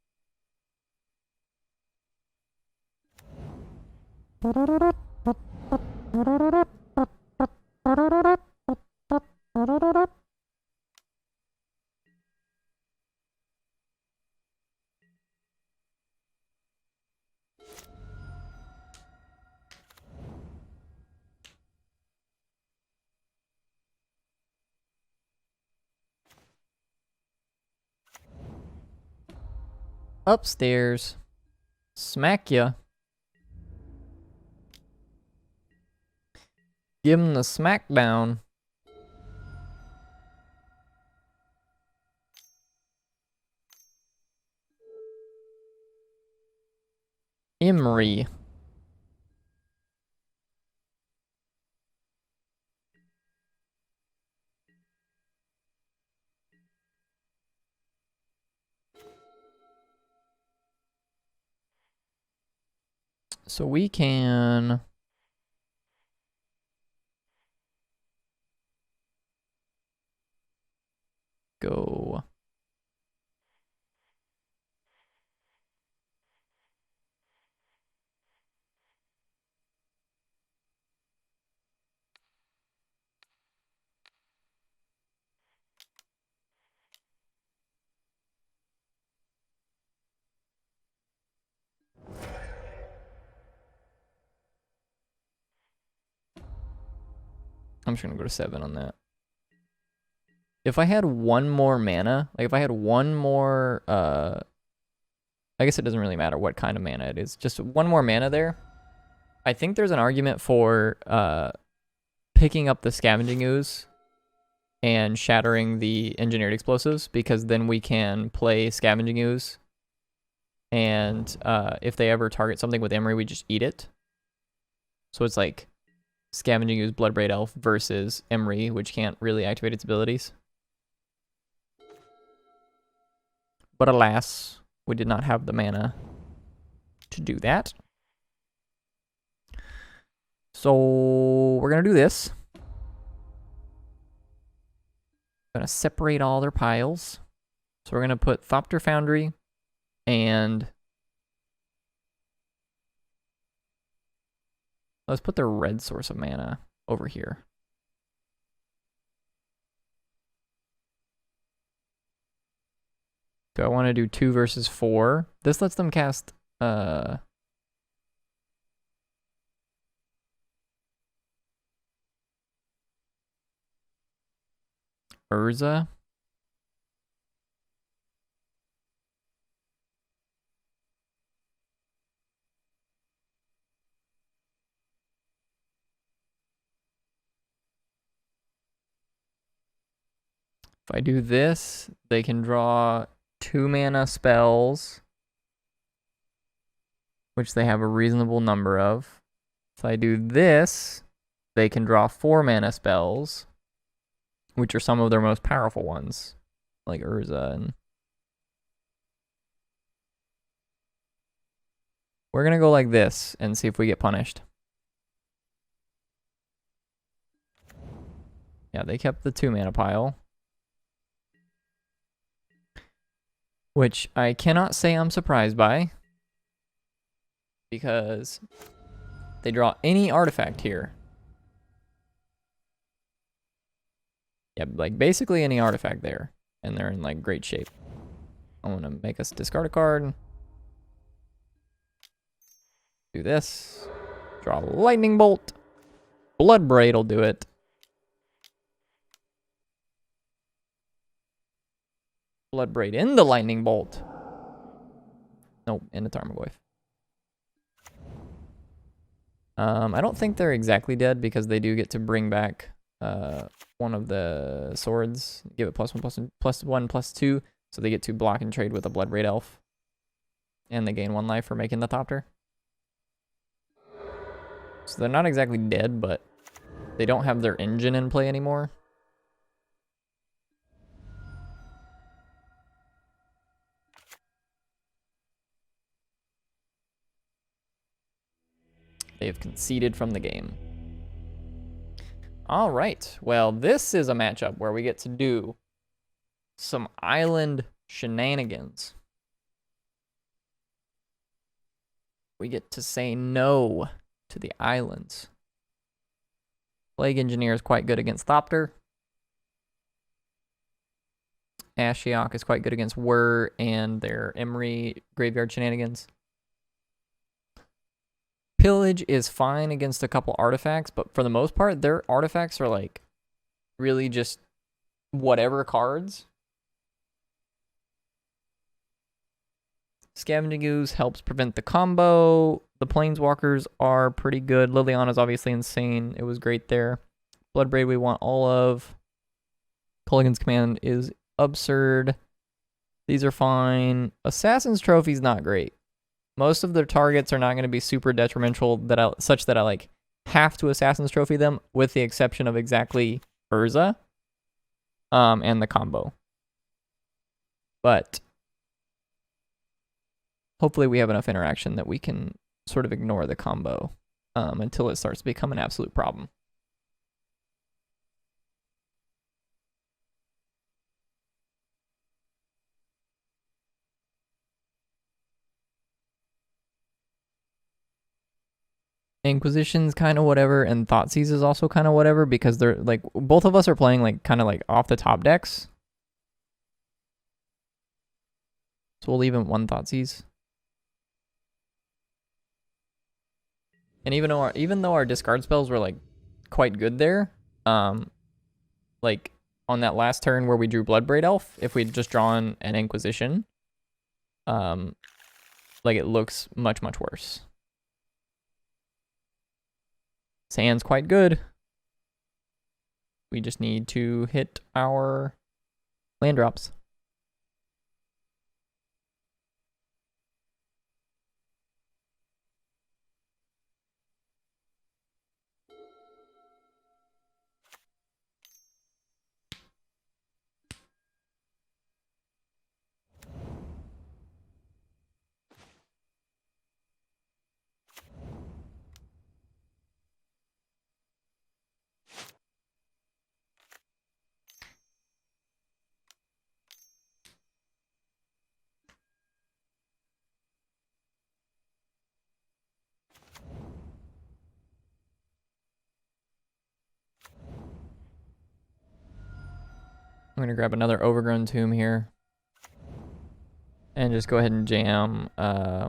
Upstairs. Smack ya. Give him the smackdown. Emery. So we can go I'm just gonna go to 7 on that. If I had one more mana, like if I had one more, I guess it doesn't really matter what kind of mana it is. Just one more mana there. I think there's an argument for picking up the Scavenging Ooze and shattering the Engineered Explosives, because then we can play Scavenging Ooze. And if they ever target something with Emery, we just eat it. So it's like Scavenging Ooze Bloodbraid Elf versus Emery, which can't really activate its abilities. But alas, we did not have the mana to do that. So we're going to do this. Going to separate all their piles. So we're going to put Thopter Foundry and let's put the red source of mana over here. Do I want to do 2 versus 4? This lets them cast Urza. If I do this, they can draw 2 mana spells, which they have a reasonable number of. If I do this, they can draw 4 mana spells, which are some of their most powerful ones, like Urza. And we're going to go like this and see if we get punished. Yeah, they kept the 2 mana pile, which I cannot say I'm surprised by, because they draw any artifact here. Yeah, like basically any artifact there, and they're in like great shape. I want to make us discard a card. Do this. Draw Lightning Bolt. Bloodbraid will do it. Bloodbraid in the lightning bolt. Nope, in the Tarmogoyf. I don't think they're exactly dead because they do get to bring back one of the swords, give it +1/+2, so they get to block and trade with a Bloodbraid elf, and they gain 1 life for making the Thopter. So they're not exactly dead, but they don't have their engine in play anymore. They have conceded from the game. All right. Well, this is a matchup where we get to do some island shenanigans. We get to say no to the islands. Plague Engineer is quite good against Thopter. Ashiok is quite good against Whir and their Emery graveyard shenanigans. Pillage is fine against a couple artifacts, but for the most part, their artifacts are like really just whatever cards. Scavenging Ooze helps prevent the combo. The Planeswalkers are pretty good. Liliana's obviously insane. It was great there. Bloodbraid we want all of. Culligan's Command is absurd. These are fine. Assassin's Trophy's not great. Most of their targets are not going to be super detrimental such that I like have to Assassin's Trophy them, with the exception of exactly Urza and the combo. But hopefully we have enough interaction that we can sort of ignore the combo until it starts to become an absolute problem. Inquisition's kind of whatever, and Thoughtseize is also kind of whatever, because they're like, both of us are playing like kind of like off the top decks. So we'll leave him 1 Thoughtseize. And even though our discard spells were like quite good there, like on that last turn where we drew Bloodbraid Elf, if we'd just drawn an Inquisition, like it looks much worse. Sand's quite good. We just need to hit our land drops. I'm going to grab another Overgrown Tomb here. And just go ahead and jam. I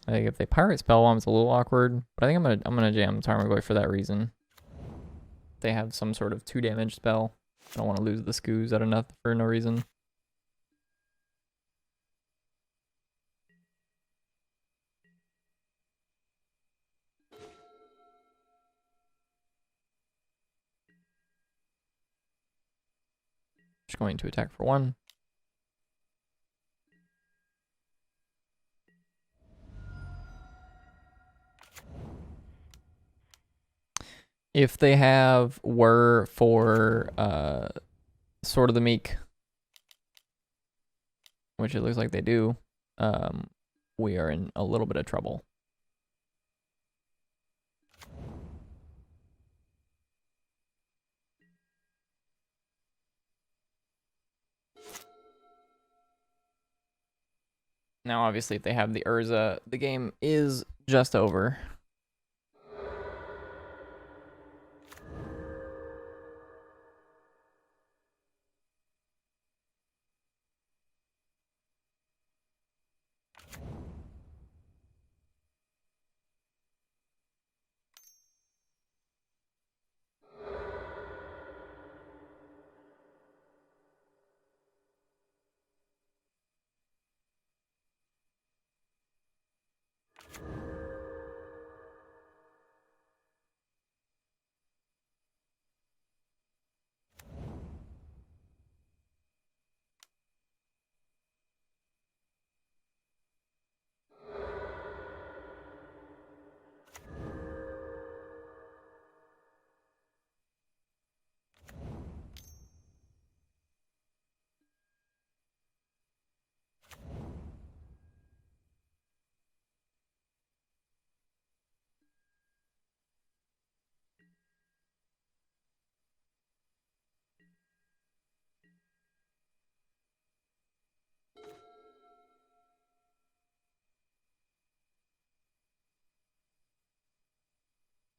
think if they Pirate Spellbomb, it's a little awkward. But I think I'm gonna jam Tarmogoyf for that reason. They have some sort of 2 damage spell. I don't want to lose the Skoos out of nothing for no reason. Just going to attack for 1. If they have Whir for Sword of the Meek, which it looks like they do, we are in a little bit of trouble. Now, obviously, if they have the Urza, the game is just over.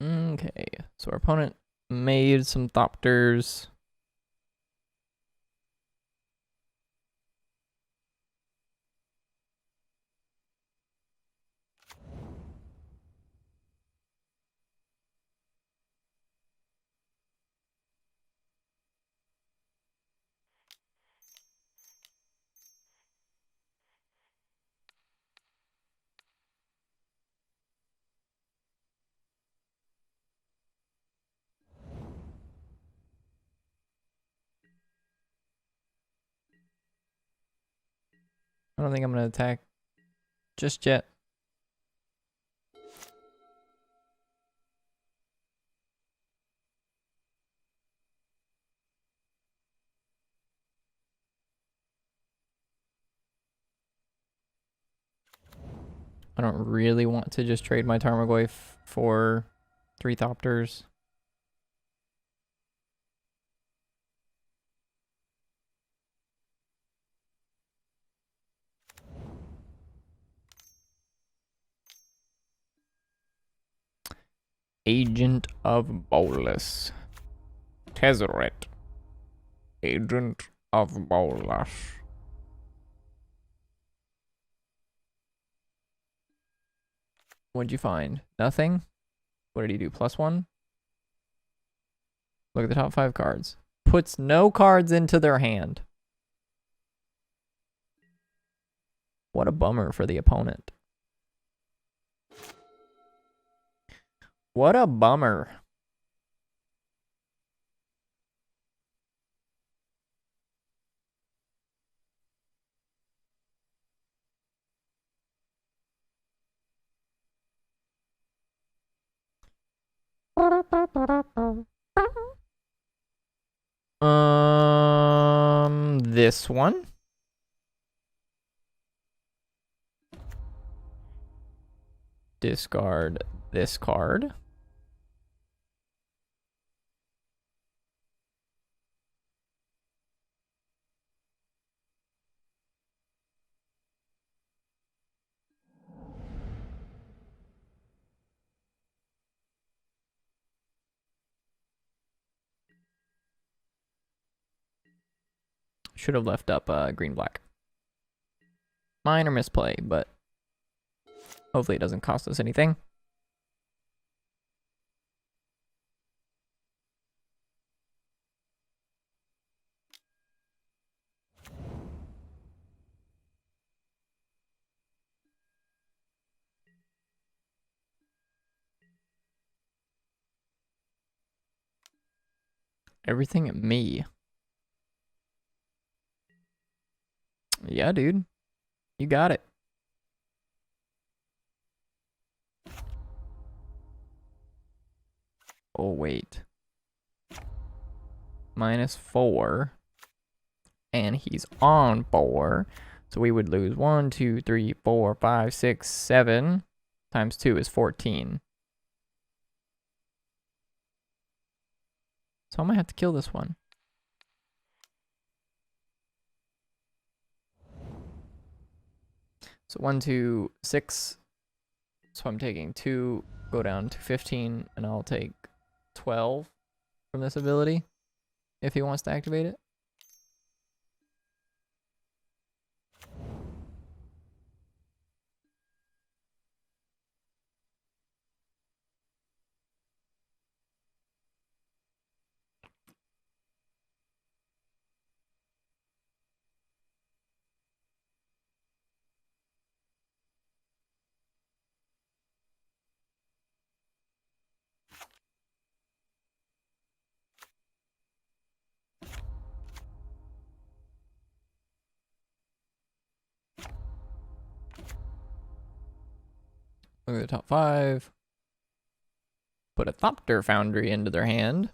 Okay, so our opponent made some Thopters. I don't think I'm gonna attack just yet. I don't really want to just trade my Tarmogoyf for 3 Thopters. Agent of Bolus. Tezzeret. Agent of Bolus. What'd you find? Nothing? What did he do? +1? Look at the top 5 cards. Puts no cards into their hand. What a bummer for the opponent. What a bummer. This one. Discard this card. Should have left up green-black. Minor misplay, but hopefully it doesn't cost us anything. Everything at me. Yeah, dude. You got it. Oh, wait. -4. And he's on 4. So we would lose 1, 2, 3, 4, 5, 6, 7. Times 2 is 14. So I might have to kill this one. So 1, 2, 6. So I'm taking 2, go down to 15, and I'll take 12 from this ability if he wants to activate it. Look at the top 5. Put a Thopter Foundry into their hand.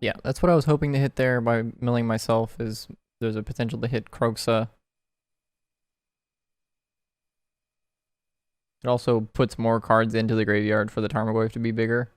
Yeah, that's what I was hoping to hit there by milling myself, is there's a potential to hit Kroxa. It also puts more cards into the graveyard for the Tarmogoyf to be bigger.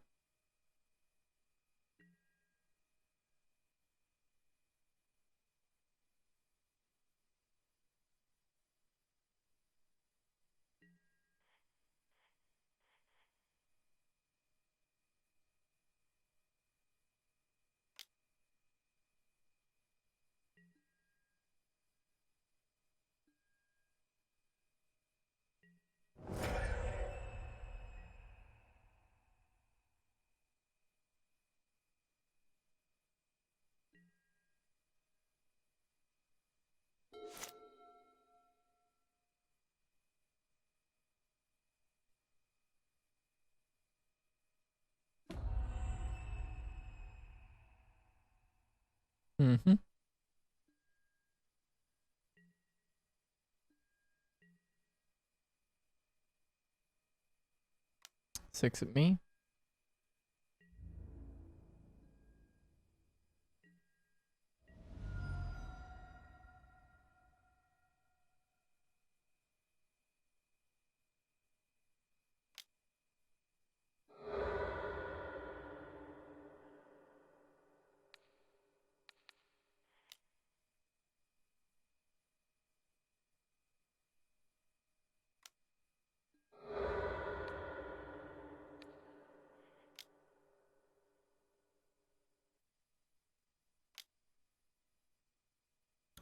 Mm-hmm. 6 at me.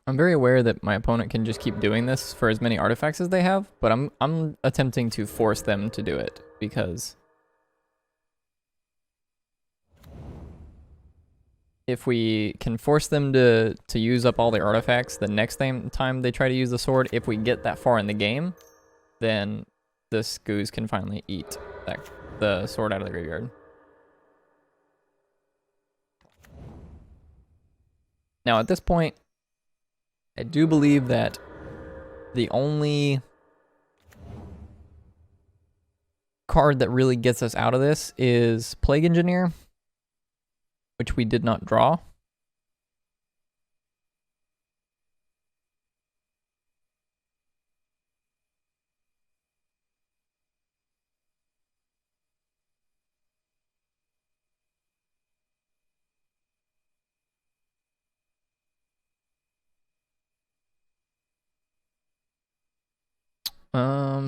I'm very aware that my opponent can just keep doing this for as many artifacts as they have, but I'm attempting to force them to do it, because if we can force them to use up all their artifacts the next time they try to use the sword, if we get that far in the game, then this goose can finally eat the sword out of the graveyard. Now at this point, I do believe that the only card that really gets us out of this is Plague Engineer, which we did not draw.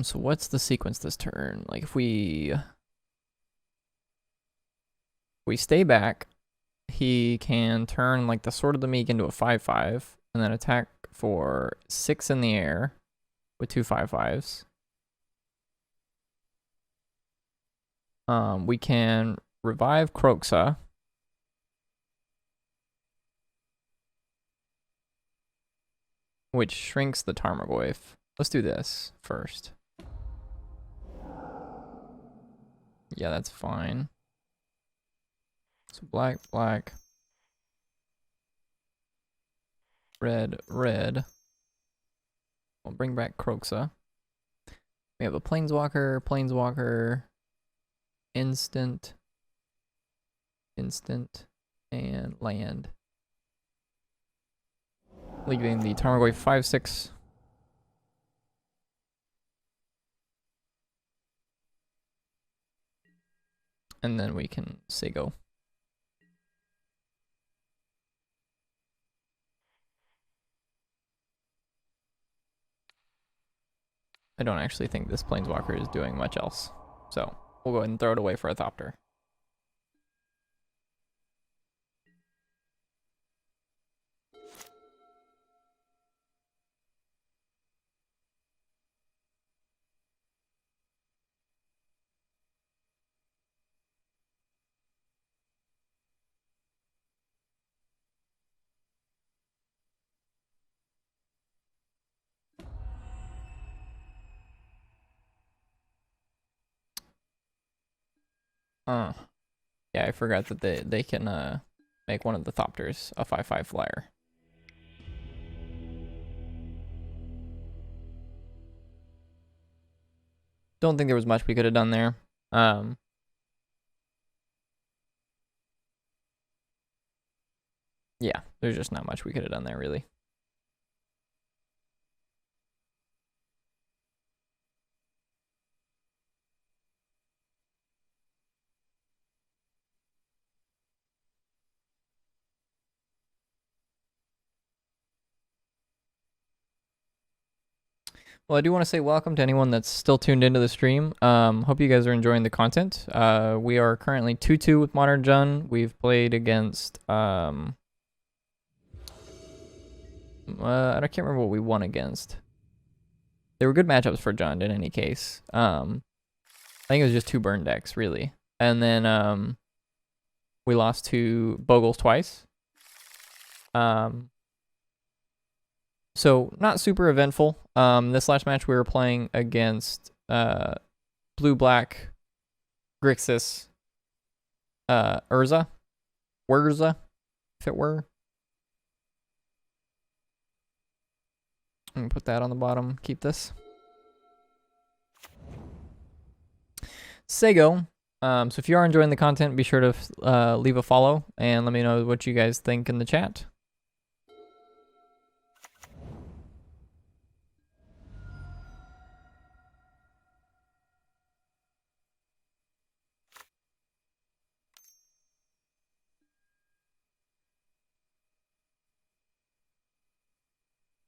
So what's the sequence this turn? Like if we stay back, he can turn like the Sword of the Meek into a 5/5 and then attack for 6 in the air with 2 5/5s. We can revive Kroxa, which shrinks the Tarmogoyf. Let's do this first. Yeah, that's fine. So black, black, red, red. We'll bring back Kroxa. We have a Planeswalker, Planeswalker, instant, and land. Leaving the Tarmogoyf 5/6. And then we can say go. I don't actually think this Planeswalker is doing much else. So we'll go ahead and throw it away for a Thopter. Yeah, I forgot that they can make one of the Thopters a 5/5 flyer. Don't think there was much we could have done there. Yeah, there's just not much we could have done there, really. Well, I do want to say welcome to anyone that's still tuned into the stream. Hope you guys are enjoying the content. We are currently 2-2 with Modern Jun. We've played against I can't remember what we won against. They were good matchups for Jun in any case. I think it was just 2 burn decks really, and then we lost to Bogles twice. So not super eventful. This last match we were playing against blue-black Grixis Urza, if it were. I'm gonna put that on the bottom. Keep this. Sego. So if you are enjoying the content, be sure to leave a follow and let me know what you guys think in the chat.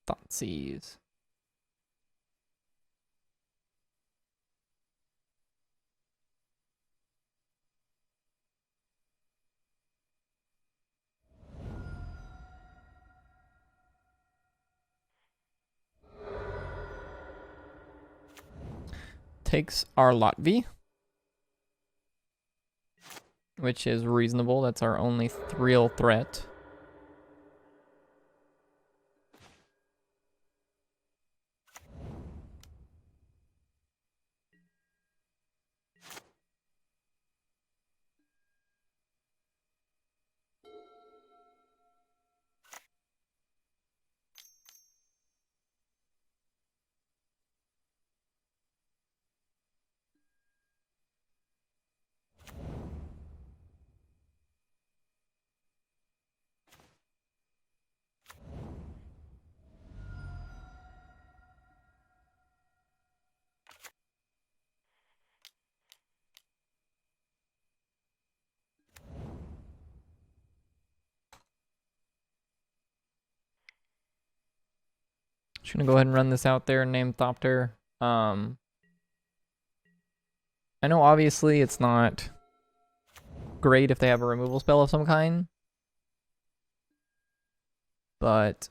Thoughtseize. Takes our Lotvi, which is reasonable. That's our only real threat. Just gonna go ahead and run this out there and name Thopter. I know obviously it's not great if they have a removal spell of some kind, but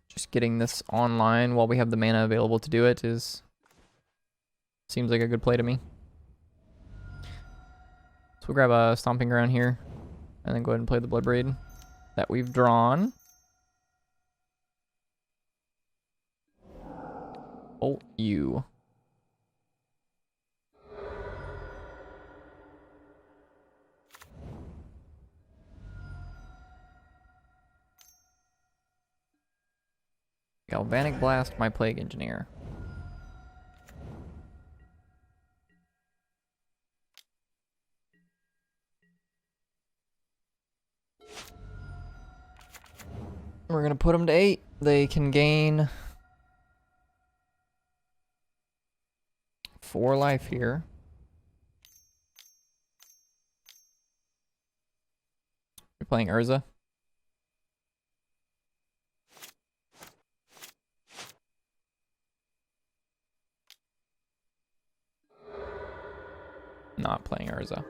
just getting this online while we have the mana available to do it seems like a good play to me. So we'll grab a Stomping Ground here and then go ahead and play the Bloodbraid that we've drawn. Oh, you. Galvanic Blast, my Plague Engineer. We're gonna put them to 8. They can gain 4 life here. You're playing Urza. Not playing Urza.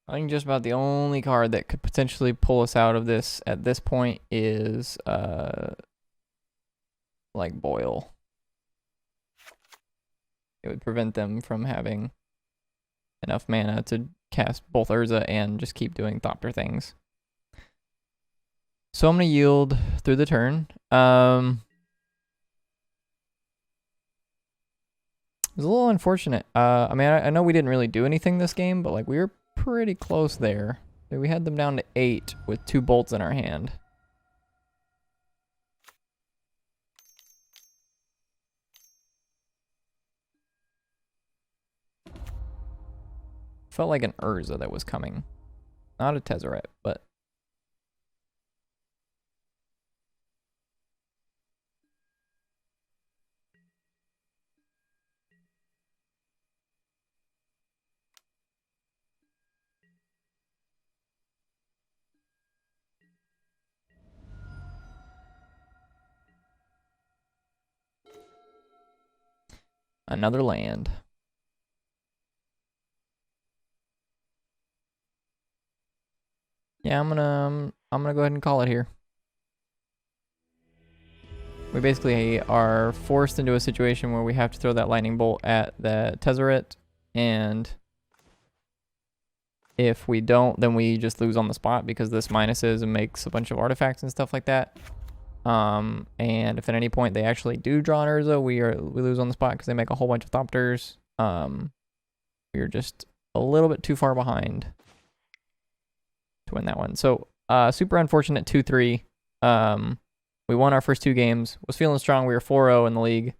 I think just about the only card that could potentially pull us out of this at this point is like Boil. It would prevent them from having enough mana to cast both Urza and just keep doing Thopter things. So I'm gonna yield through the turn. It was a little unfortunate. I mean, I know we didn't really do anything this game, but like we were pretty close there. We had them down to 8 with 2 bolts in our hand. Felt like an Urza that was coming. Not a Tezzeret, but... another land. Yeah, I'm gonna go ahead and call it here. We basically are forced into a situation where we have to throw that lightning bolt at the Tezzeret, and if we don't, then we just lose on the spot because this minuses and makes a bunch of artifacts and stuff like that. And if at any point they actually do draw an Urza, we lose on the spot because they make a whole bunch of Thopters. We're just a little bit too far behind to win that one. So super unfortunate 2-3. We won our first 2 games. Was feeling strong. We were 4-0 in the league.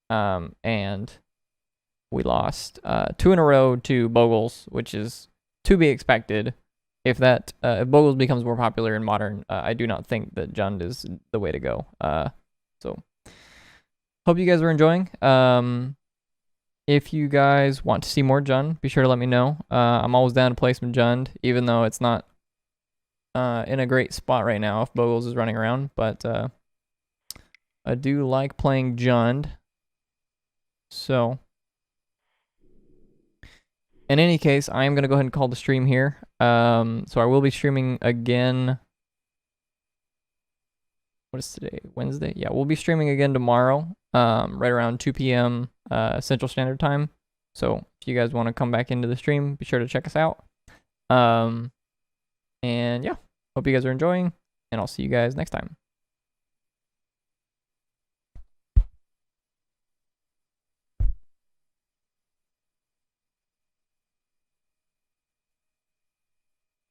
And we lost 2 in a row to Bogles, which is to be expected. If Bogles becomes more popular in Modern, I do not think that Jund is the way to go. So hope you guys are enjoying. If you guys want to see more Jund, be sure to let me know. I'm always down to play some Jund, even though it's not in a great spot right now if Bogles is running around. But I do like playing Jund. So in any case, I am going to go ahead and call the stream here. So I will be streaming again. What is today? Wednesday? Yeah, we'll be streaming again tomorrow, right around 2 p.m. Central Standard Time. So if you guys want to come back into the stream, be sure to check us out. And yeah, hope you guys are enjoying, and I'll see you guys next time.